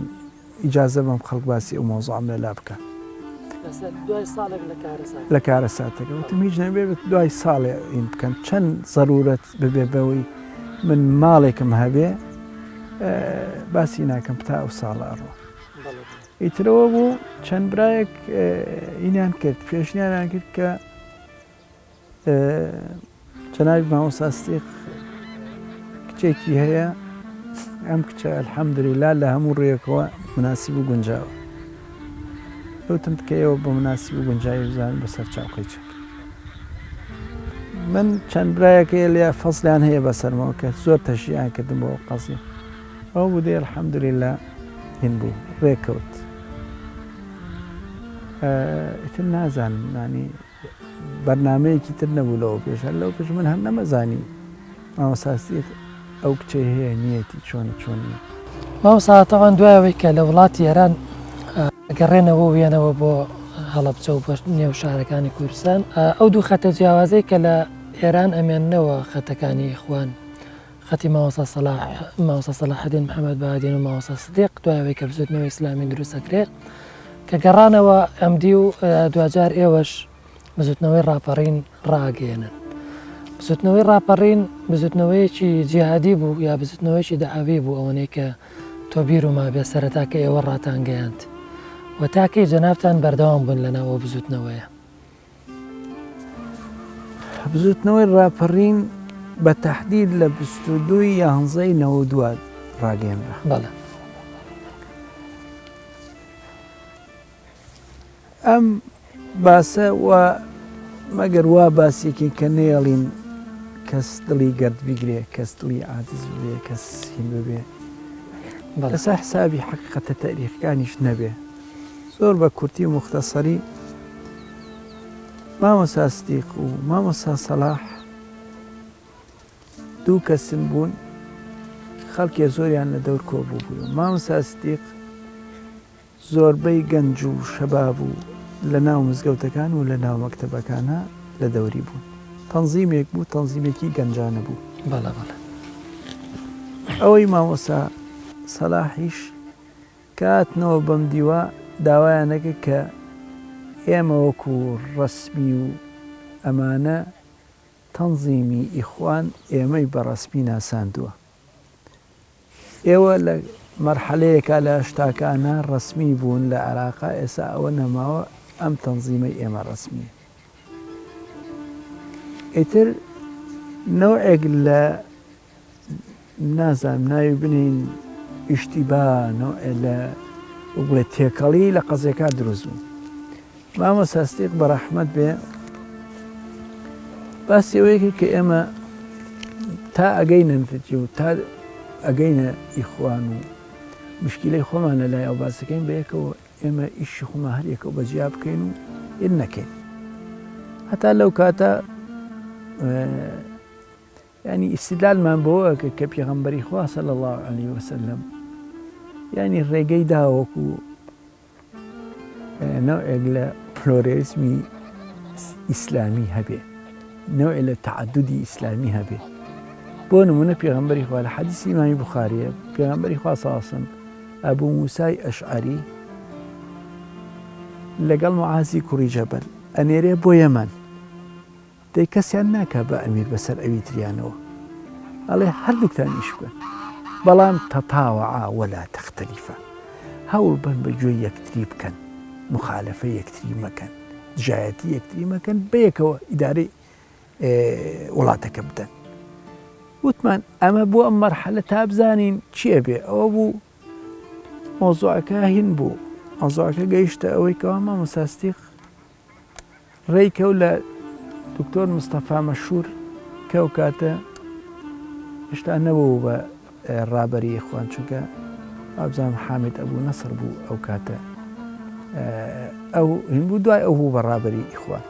ئیجازە بەم خەڵک باسی ئەو مۆزوعم لەلا بکە لە کارە ساتەکە. وتم هیچ نەبێ دوای ساڵێ ئین بکەن، چەند ضرورەت ببێ بەوەی من ماڵێکم هەبێ باسی ناکەم تا ئەو ساڵە ئەڕۆ. ئیترەوە بوو چەند برایەک ئینیان کرد، پێشنیانیان کرد کە جەنابی مامۆستا سدیق کچێکی هەیە، ئەم کچە ئەلحەمدولیلا لە هەموو ڕێیەکەوە مناسیب و گونجاوە. وتم کە ئێوە بە مناسیب و گونجایی بزانن بەسەر چاوقەی چێت. من چەند برایەکە لێ فەزلیان هەیە بەسەرمەوە کە زۆر تەشیعیان کردم بۆ قەزیە، ئەو بوو دێ ئەلحەمدولیلا هین بوو ڕێکەوت. ئیتر نازانم نانی بەرنامەیەکی تر نەبوو لەوە پێش، هەر لەو پێش من هەر نەمەزانی مامۆستا سدیق ئەو کچە هەیە نیەتی چۆنی چۆن نیە. مامۆستا تەوان دوایەوەی کە لە وڵاتی ئێران گەڕێنەوە وێنەوە بۆ هەڵەبجە و بە نێو شارەکانی کوردستان، ئەو دوو خەتە جیاوازەی کە لە ئێران ئەمێننەوە خەتەکانی ئیخوان، خەتی مامۆستا سەلاحەدین محەممەد بەهادین و مامۆستا سدیق، دوایەوەی کە بزوتنەوەی ئیسلامی دروست ئەکرێت کە گەڕانەوە ئەمدی و دوجار ئێوەش بزوتنەوەی ڕاپەڕین ڕاگەێنن. بزوتنەوەی ڕاپەڕین بزوتنەوەیەکی جیهادی بوو یا بزوتنەوەیکی دەعاوی بوو، ئەوەنەی کە تۆ بیر و مابێ سەرەتا کە ئێوە ڕاتانگەیاند و تاکەی جەنابتان بەردەوام بوون لەناوە بزوتنەوەیە. بزوتنەوەی ڕاپەڕین بە تەحدید لە 22/11/92 ڕاگەێنرا. بەڵێ. ئەم باسە و مەگەر وا باسێکی کە نێڵین کەس دڵی گەرد بیگرێ، کەس دڵی عاجز بێ، کەس هین ببێ، لەسەر حسابی حەقیقەتە تاریخەکانیش نەبێ. زۆر بە کورتی و مختصری مامۆستا سدیق و مامۆستا سەلاح دوو کەسم بوون خەڵکێ زۆریان لە دەور کۆبوو بوو. مامۆستا سدیق زۆربەی گەنج و شەباب و لە ناو مزگەوتەکان و لە ناو مەکتەبەکانە لە دەوری بوون. تەنزیمێک بوو، تەنزیمێکی گەنجانە بوو. بەڵێ بەڵێ. ئەوەی مامۆستا سەلاحیش کاتنەوە بەم دیوە داوایانەکە کە ئێمە وەکو ڕەسمی و ئەمانە تەنزیمی ئیخوان ئێمەی بەڕەسمی ناساندووە. ئێوە لە مەرحەلەیەکە لە شتاکانە ڕەسمی بوون لە عێراقا، ئێستا ئەوە نەماوە ئەم تەنزیمەی ئێمە ڕەسمیە. ئیتر نەوعێک لە نازانم ناوی بنین ئیشتیبا نەوعێ لە بڵێ تێکەڵی لە قەزیەکە دروست بوو. مامۆستا سدیق بە ڕەحمەت بێ باسی ئەوەیەکی کە ئێمە تا ئەگەینە نتیجە و تا ئەگەینە ئیخوان و مشکلەی خۆمانە لای ئەو باسەکەین بەیەکەوە ئێمە ئیشی خۆمان هەر یەکەوە بەجیا بکەین و ئێن نەکەین. هەتا لەو کاتە ینی ئیستیدلالمان بۆەوە کە پێغەمبەری خوا صلی الله علیه وسلم ینی ڕێگەی داوەکو نەوعێک لە پلۆرێزمی ئیسلامی هەبێ، نەوعێ لە تەعەدودی ئیسلامی هەبێ، بۆ نمونە پێغەمبەری خوا لە حەدیسی ئیمامی بوخاریە پێغەمبەری خوا ساسم ئەبوو موسای ئەشعەری لەگەڵ معازی کوڕی جەبەل ئەنێرێ بۆ یەمەن دەی کەسیان ناکا بە ئەمیر بەسەر ئەوی تریانەوە ئەڵێ هەردووکتان ئیش بکەن بەڵام تەتاوەعا وەلا تەختەلیفە هەوڵ بن بە گوێی یەکتری بکەن مخالەفە یەکتری مەکەن دژایەتی یەکتری مەکەن بەیەکەوە ئیدارەی وڵاتەکە بدەن وتمان ئەمە بۆ ئەم مەرحەلە تا بزانین چییە بێ ئەوە بوو مۆزوعەکە هین بوو مۆزوعەکە گەیشتە ئەوەی کەوا مامۆستا ستیق ڕێیکەوت لە دکتۆر مستەفا مەشهور کە ئەو کاتە هێشتا نەبوو بە ڕابەری ئیخوان چونکە ئابزانم حامد ئەبوو نەسر بوو ئەو کاتە ئەو هین بوو دوای ئەو بوو بە ڕابەری ئیخوان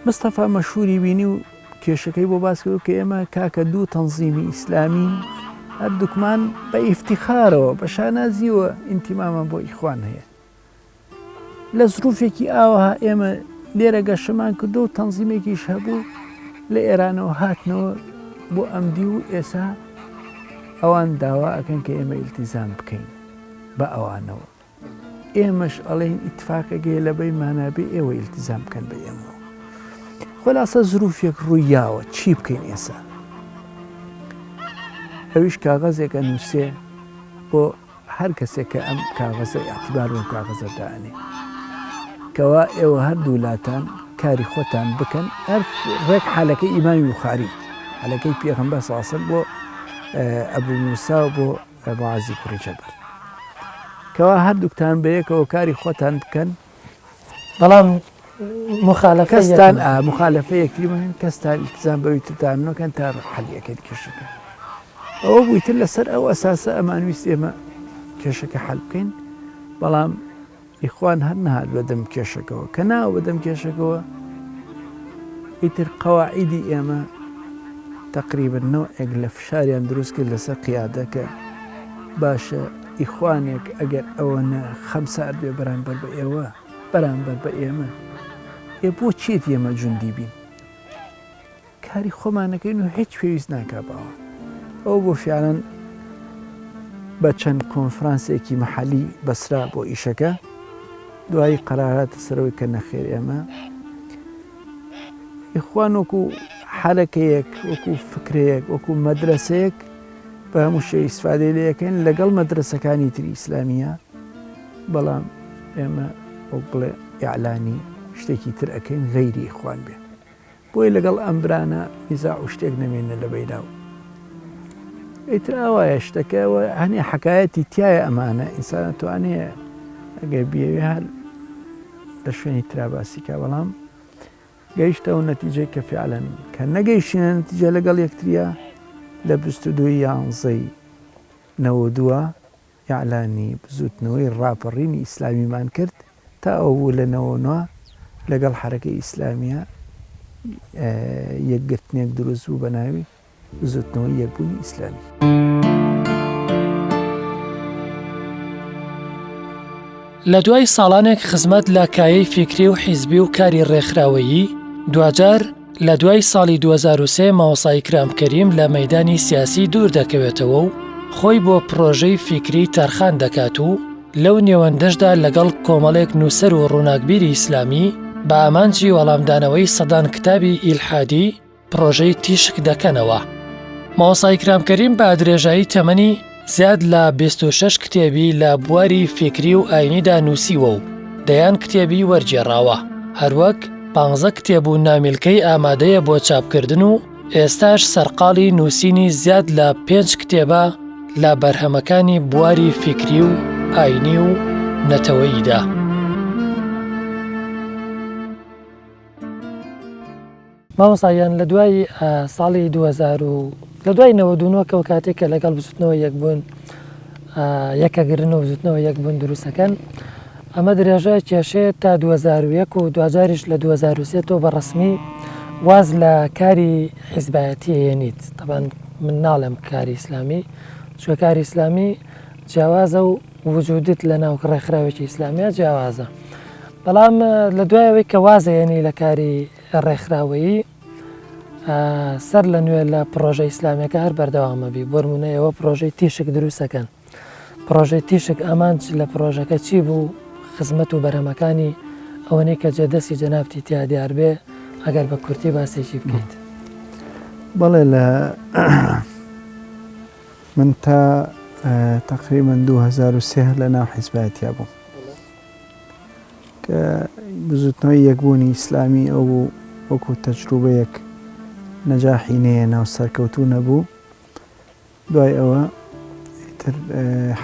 مستەفا مەشهوری بینی و کێشەکەی بۆ باس کرد کە ئێمە کاکە دوو تەنزیمی ئیسلامی هەردووکمان بە ئیفتیخارەوە بە شانازیەوە ئینتیمامان بۆ ئیخوان هەیە لە زروفێکی ئاوەها ئێمە لێرە گەشەمان کردو و تەنزیمێکیش هەبوو لە ئێرانەوە هاتنەوە بۆ ئەمدی و ئێسا ئەوان داوا ئەکەن کە ئێمە ئیلتیزام بکەین بە ئەوانەوە ئێمەش ئەڵێن ئیتفاقێکێ لەبەی مانابێ ئێوە ئیلتیزام بکەن بە ئێمەوە خۆلاسە زروفێک ڕوویاوە چی بکەین ئێسا ئەویش کاغەزێکە نووسێ بۆ هەر کەسێک کە ئەم کاغەزە ئاعتیبار بۆ کاغەزە دائنێ کەوا ئێوە هەردوو وڵاتان کاری خۆتان بکەن هەر ڕێک حالەکەی ئیمامی بوخاری حالەکەی پێغەمبەر ساسم بۆ ئەبوو موسا و بۆ معازی کوڕی جەبەل کەوا هەردووکتان بەیەکەوە کاری خۆتان بکەن بەڵام مخالەفەستان مخالەفە یەکتریمەکەن کەستان ئیلتیزام بەوی ترتانەکەن تا حەلیەکەت کێشەکە ئەوە بوویتر لەسەر ئەو ئەساسە ئەمانویست ئێمە کێشەکە حەل بکەین بەڵام ئیخوان هەر نەهات بەدەم کێشەکەەوە کە ناوە بەدەم کێشەکەەوە ئیتر قەواعیدی ئێمە تقریبا نەوەیەک لە فشاریان دروست کرد لەسەر قیادەکە باشە ئیخوانێک ئەگەر ئەوە خەمسار بێ بەرامبەر بە ئێوە بەرامبەر بە ئێمە بۆ چێت ئێمە جوندی بین کاری خۆمانەکەین و هیچ پێویست ناکا باوە ئەو بۆ فیانەن بە چەند کۆنفرانسێکی مەحەلی بەسرا بۆ ئیشەکە دوایی قەراراتە سەرەوەی کە نەخێر ئێمە ئیخوان وەکو حالەکەیەک وەکو فکرەیەک وەکو مەدرسەیەک بە هەموو شێ ئیسفادەی لەکەن لەگەڵ مەدرسەکانی تری ئیسلامیە بەڵام ئێمە وەک بڵێ ئیعلانی شتێکی تر ئەەکەین غەیری ئیخوان بێ بۆی لەگەڵ ئەمبرانە نیزاع و شتێک نەمێنە لە بەیدا و ئیتر ئاوایە شتەکەەوە هەنێ حەکایەتی تایە ئەمانە ئینسانە توانێ ئەگەر بیاوێ هەر لە شوێنی تراباسیکە بەڵام گەیشتەوە نەتیجەی کە فعلەن کە نەگەیشتینە نەتیجە لەگەڵ یەکتریە لە 22/11/92 یعلانی بزوتنەوەی ڕاپەڕینی ئیسلامیمان کرد تا ئەو بوو لە 99 لەگەڵ حرەکەی ئیسلامیە یەکگرتنێک دروست بوو بە ناوی بزوتنەوەی یەکبوونی ئیسلامی. لە دوای ساڵانێک خزمەت لە کایەی فیکری و حیزبی و کاری ڕێکخراوەیی دوجار لە دوای ساڵی 2003 مامۆستای کرام کەریم لە مەیدانی سیاسی دوور دەکەوێتەوە و خۆی بۆ پرۆژەی فیکری تەرخان دەکات و لەو نێوەندەشدا لەگەڵ کۆمەڵێک نووسەر و ڕووناکبیری ئیسلامی بە ئامانجی وەڵامدانەوەی سەدان کتابی ئیلحادی پرۆژەی تیشک دەکەنەوە. مامۆستای کرام کەریم بە درێژایی تەمەنی زیاد لە 26 کتێبی لە بواری فیکری و ئاینیدا نووسیوە و دەیان کتێبی وەرجێڕاوە هەروەک 15 کتێب و نامیلکەی ئامادەیە بۆ چاپکردن و ئێستاش سەرقاڵی نووسینی زیاد لە 5 کتێبە لە بەرهەمەکانی بواری فیکری و ئاینی و نەتەوەییدا. مامۆستایان لە دوای ساڵی 2000 لە دوای 99 کە کاتێک کە لەگەڵ بزوتنەوە یەک بوون یەکەگرنەوە بزوتنەوە یەک بوون دروستەکەن ئەمە درێژە کێشێت تا 2001 و دوجاریش لە 2003 تۆ بە ڕسمی واز لە کاری حیزبایەتی هێنیت. طبعاً من ناڵێم کاری ئیسلامی چوە کاری ئیسلامی جیاوازە و وجودت لە ناو ڕێکخراوێکی ئیسلامیە جیاوازە بەڵام لە دوایەوەی کە وازە هێنی لە کاری ڕێکخراوەیی سەر لە نوێ لە پرۆژە ئیسلامیەکە هەر بەردەوامە بی بۆ نمونە ئێوە پرۆژەی تیشک دروستەکەن پرۆژەی تیشک ئەمان لە پرۆژەکە چی بوو خزمەت و بەرهەمەکانی ئەوەنەی کە جێدەستی جەنابتی تیا دیار بێ ئەگەر بە کورتی باسێکی بکەیت بەڵێ لە من تا تقریبا 2003 لە ناو حیزبایەتیا بووم کە بزوتنەوەی یەکبوونی ئیسلامی ئەو بوو وەکو تەجروبەیەک نەجاحی نەیە ناو سەرکەوتوو نەبوو دوای ئەوە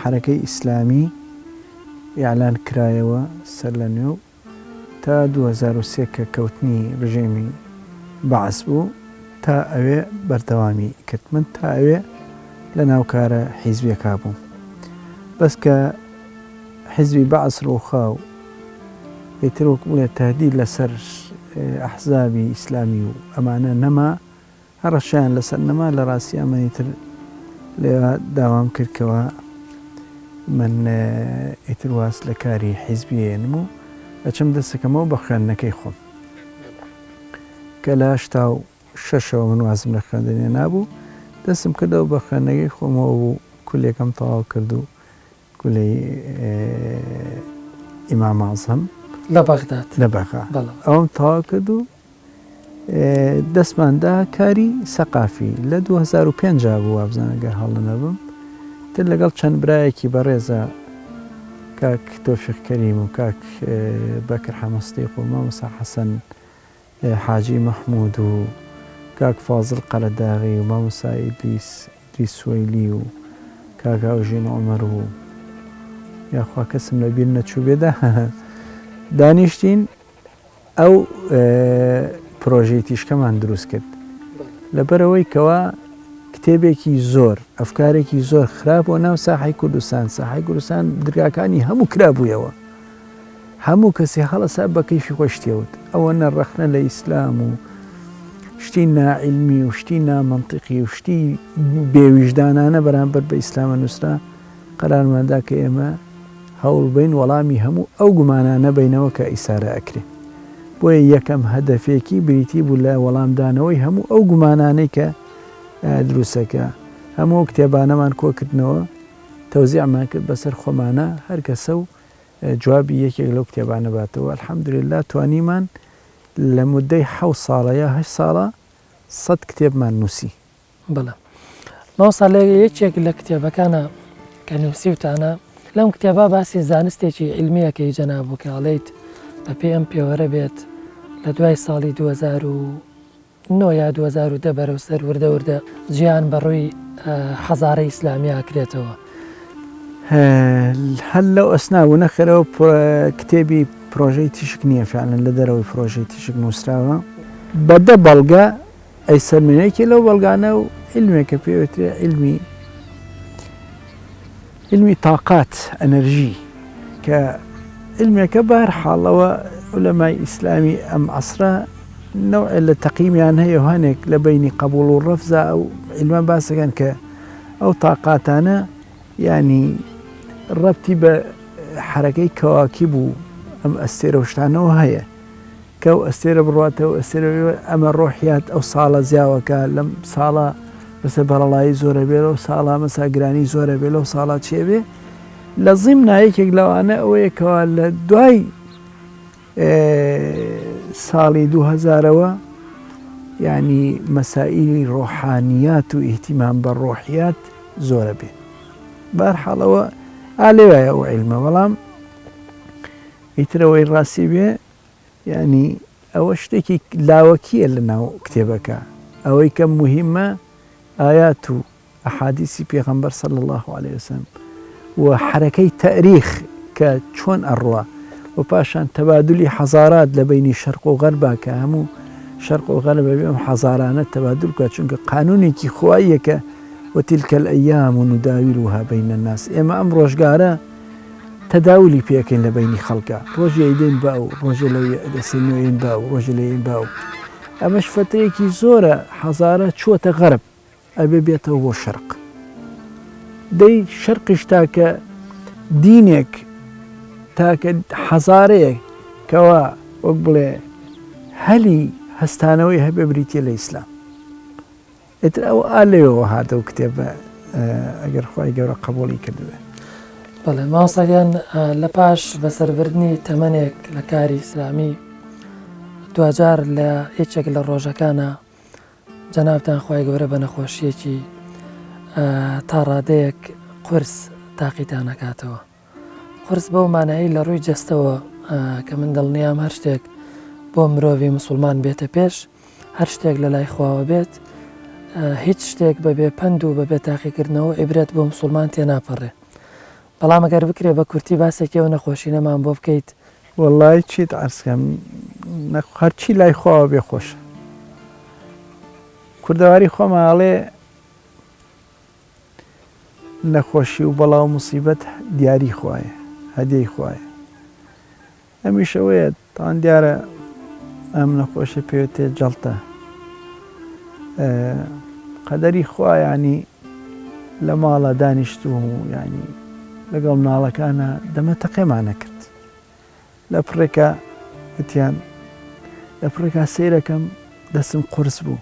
حرەکەی ئیسلامی ئیعلان کرایەوە سەر لە نوێ تا 2003 کە کەوتنی ڕژێمی بەعەس بوو تا ئەوێ بەردەوامی کرد من تا ئەوێ لە ناوکارە حیزبیەکە بووم بەس کە حیزبی بەعەس ڕووخاو ئیتر وەک بڵێ تهدید لەسەر ئەحزابی ئیسلامی و ئەمانە نەما هەڕەشیان لەسەر نەما لە ڕاستی ئەمەنیتر لێوە داوام کردکەوە من ئیتر واز لە کاری حیزبیێنم و ئەچم دەستەکەمەوە بە خوێندنەکەی خۆم کە لە 86ەوە من وازم لە خوێندنێ نابوو دەستم کردەوە بە خوێندنەکەی خۆمەوە بوو کولێکم تەواو کرد و کولەی ئیمام عەزەم لە بەغداد لە بەغا ئەوم تەواو کرد و دەستماندا کاری سەقافی لە 2005 بوو وابزانەگە هەڵە نەبم تر لەگەڵ چەند برایەکی بەڕێزە کاک تۆفیق کەریم و کاک بەکر حەمەستیق و مامۆستا حەسەن حاجی مەحموود و کاک فازڵ قەلەداغی و مامۆستا ئیدریس سوەیلی و کاک هاوژین عومەر و یاخوا کەسم لە بیر نەچوو بێدا دانیشتین ئەو پرۆژەی تیشکەمان دروست کرد لەبەرەوەی کەوا کتێبێکی زۆر ئەفکارێکی زۆر خراپ بۆ ناو ساحەی کوردستان ساحەی کوردستان دەرگاکانی هەموو کرابوویەوە هەموو کەسی هەڵەسا بە کەیفی خۆشتێوت ئەوە نەڕەخنە لە ئیسلام و شتی نائیلمی و شتی نامەنتیقی و شتی بێویژدانانە بەرامبەر بە ئیسلامە نووسرا قەرارماندا کە ئێمە هەوڵ بین وەڵامی هەموو ئەو گومانانە بینەوە کە ئیسارە ئەکرێ بۆیە یەکەم هەدەفێکی بریتی بوو لە وەڵامدانەوەی هەموو ئەو گومانانەی کە دروستەکە هەموو کتێبانەمان کۆکردنەوە تەوزیعمان کرد بەسەر خۆمانە هەر کەسە و جوابی یەکێک لەو کتێبانە باتەوە الحەمدولیلا توانیمان لە مودەی 7 ساڵە یا 8 ساڵە 100 کتێبمان نووسی بڵێ ماوەستا لە یەکێک لە کتێبەکانە کە نووسیوتانە لەم کتێبا باسی زانستێکی علمیەکەی جەنابوو کە ئەڵێیت بە پێی ئەم پێوەرە بێت لە دوای ساڵی 2009 یا 2010 بەرەوسەر وردە وردە جیان بەڕووی حەزارەی ئیسلامی ئاکرێتەوە هەل لەو ئەسناو نەخێرەوە کتێبی پرۆژەی تیشک نییە فعلەن لە دەرەوەی پرۆژەی تیشک نووسراوە بەدە بەڵگە ئەی سەرمێنەیەکی لەو بەڵگانە و علمێکە پێوترێ علمی تااقات ئەنەرژی کە علمێکە بەر حاڵەوە لەمای ئیسلامی ئەم عەسرە نوع لە تەقیمیان هەیە هەنێک لە بینی قبول و ڕەفزە ئەو علمە باسەکەن کە ئەو تااقاتانە ینی ڕەبتی بە حرەکەی کەواکیب و ئەم ئەستێرە شتانەوە هەیە کە ئەو ئەستێرە بڕاتەوە ئەستێرە ئەمە ڕۆحیات ئەو ساڵە زیاوەکە لەم ساڵە بەسە بەرەڵایی زۆرە بێت و ساڵا مەساگرانی زۆرە بێت لەو ساڵات چێبێ لە زیم نایەکێک لەوانە ئەوەیەکەوە لە دوای ساڵی 2000ەوە ینی مەسائیلی ڕۆحانیات و ئیهتیمام بە ڕۆحیات زۆرە بێت بەرحاڵەوە ئالێوایە ئەو عیلمە بەڵام ئیترەوەی ڕاستی بێ ینی ئەوە شتێکی لاوەکیە لە ناو کتێبەکە ئەوەی کە موهیمە ئايات و ئەحادیسی پێغەمبەر صلی الله عليه وسلم و حرەکەی تەریخ کە چۆن ئەڕوا و پاشان تەبادلی حەزارات لە بینی شەرق و غەربا کە هەموو شەرق و غەرب بەبێ ئەم حەزارانە تەبادل بکات چونکە قانونێکی خواییەکە وتیلکە الئەیام نداویلها بین الناس ئێمە ئەم ڕۆژگارە تەداولی پێکەین لە بینی خەڵکە ڕۆژێ ئیدەین با و ڕۆژە لە دەسێنەوەین با و ڕۆژە لەین با و ئەمەش فتەیەکی زۆرە حەزارە چووەتە غەرب ئەبێ بێتەوە بۆ شەرق دەی شەرقیش تاکە دینێک تاکە حەزارەیەک کەوا وەک بڵێ هەلی هەستانەوەی هەبێ بریتە لە ئیسلام ئیتر ئەو ئالێەوە هاتە و کتێبە ئەگەر خی گەورە قبولی کردوێ. بەڵێ ماوسەگەن لە پاش بەسەربردنی تەمەنێک لە کاری ئیسلامی دوجار لە هیچێک لە ڕۆژەکانە جەنابتان خی گەورە بە نەخۆشیەکی تا ڕادەیەک قورس تاقیتان نکاتەوە. قورس بەو مانایی لە ڕووی جەستەوە کە من دڵنیام هەر شتێک بۆ مرۆڤی مسلمان بێتە پێش، هەر شتێک لە لای خواوە بێت، هیچ شتێک بەبێ پند و بەبێ تاقیکردنەوە عیبرەت بۆ مسلمان تێناپەڕێ. بەڵام ئەگەر بکرێ بە کورتی باسێکی ئەو نەخۆشی نەمان بۆ بکەیت، وەڵای چیت عەرزکەم هەرچی لای خواوە بێ خۆشە. کوردەواری خۆماڵێ نەخۆشی و بەڵاو موسیبەت دیاری خوایە، هەدیەی خوایە. ئەمیشەوەیە تاوان دیارە ئەم نەخۆشە پێوتێ جەڵتە قەدەری خوا، ینی لە ماڵە دانیشت و ینی لەگەڵ مناڵەکانە دەمەتەقێمانە کرد. لە پڕێکە وتیان لە پڕێکا سەیرەکەم دەستم قورس بوو،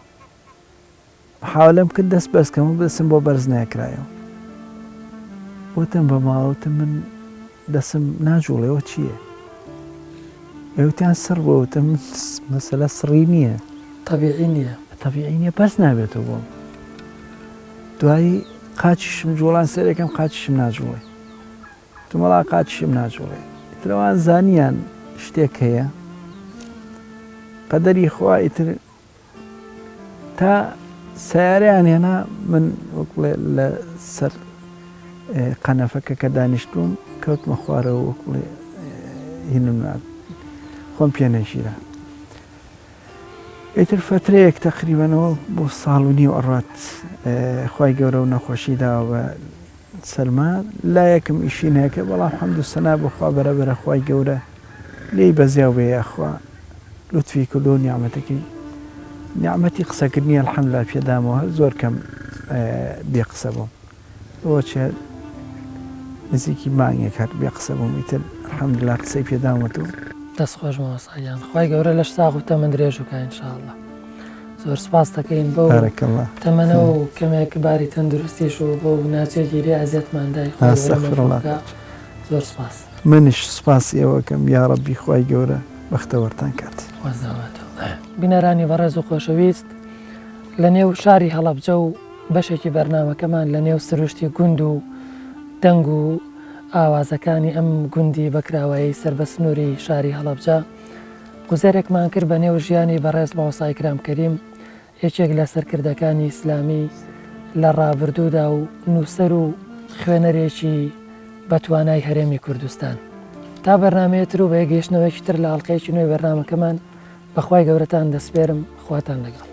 حاولم کرد دەست بەسکەم و دەستم بۆ بەرز نەکرایەوە. وتم بە ماڵەوتم من دەسم ناجوڵێەوە چییە؟ ئێوتیان سڕ بۆ وتم مەسەلە سڕی نییە، طبیعی نییە، طبیعی نییە، بەرز نابێتەوە بۆم. دوایی قاچیشم جوڵان سەرێکم قاچیشم ناجوڵێ، تومەڵا قاچیشم ناجوڵێ. ئیترەوان زانیان شتێک هەیە قەدەری خوا، ئیتر تا سیارەیان هێنا من وەکڵێ لە سەر قەنەفەکە کە دانیشتوم کەوتمە خوارەوە وەکڵێ هینم خۆم پێ نەژیرە. ئیتر فترەیەک تەقریبەنەوە بۆ ساڵ و نیو ئەڕات خی گەورە و نەخۆشی داوە بە سەرما لایەکم ئیشی نەکە، بەڵام حەمد و سەنا بخوا بەرەبەرە خی گەورە لێی بەزیاو بێ یاخوا لوتفی کردو نیعمەتەکەی نیعمەتی قسەکردنی ئەلحەمدولیلا پێدامەوە زۆر کەم بێ قسە بووم، ئەوە چێ نزیکی مانگێک هەر بێ قسە بووم، ئیتر ئەلحەمدولیلا قسەی پێدامەوە و دەستخۆش مامۆستاگیان خی گەورە لەش ساغ و تەمەند درێژ وکە ئینشاءڵڵا. زۆر سپاس دەکەین بۆ تەمەنەوە و کەمێک باری تەندروستیش و بۆ ناچێکی لێ ئازیەتماندای زۆر سپاس. منیش سپاسی ئەوەکەم یا ڕەبی خی گەورە بەختەوەرتان کات. بینەرانی بەڕێز و خۆشەویست، لە نێو شاری هەڵەبجە و بەشێکی بەرنامەکەمان لە نێو سروشتی گوند و دەنگ و ئاوازەکانی ئەم گوندی بەکراوایی سربەسنووری شاری هەڵەبجە گوزارێکمان کرد بە نێو ژیانی بەڕێز مامۆستای کرام کەریم، یەکێک لە سەرکردەکانی ئیسلامی لە ڕابردوودا و نووسەر و خوێنەرێکی بەتوانای هەرێمی کوردستان. تا بەرنامەیەتر و بە گەیشتنەوەیکی تر لە ئاڵلقەیەکی نوێی بەرنامەکەمان بەخوای گەورەتان دەسپێرم، خواتان لەگەڵ.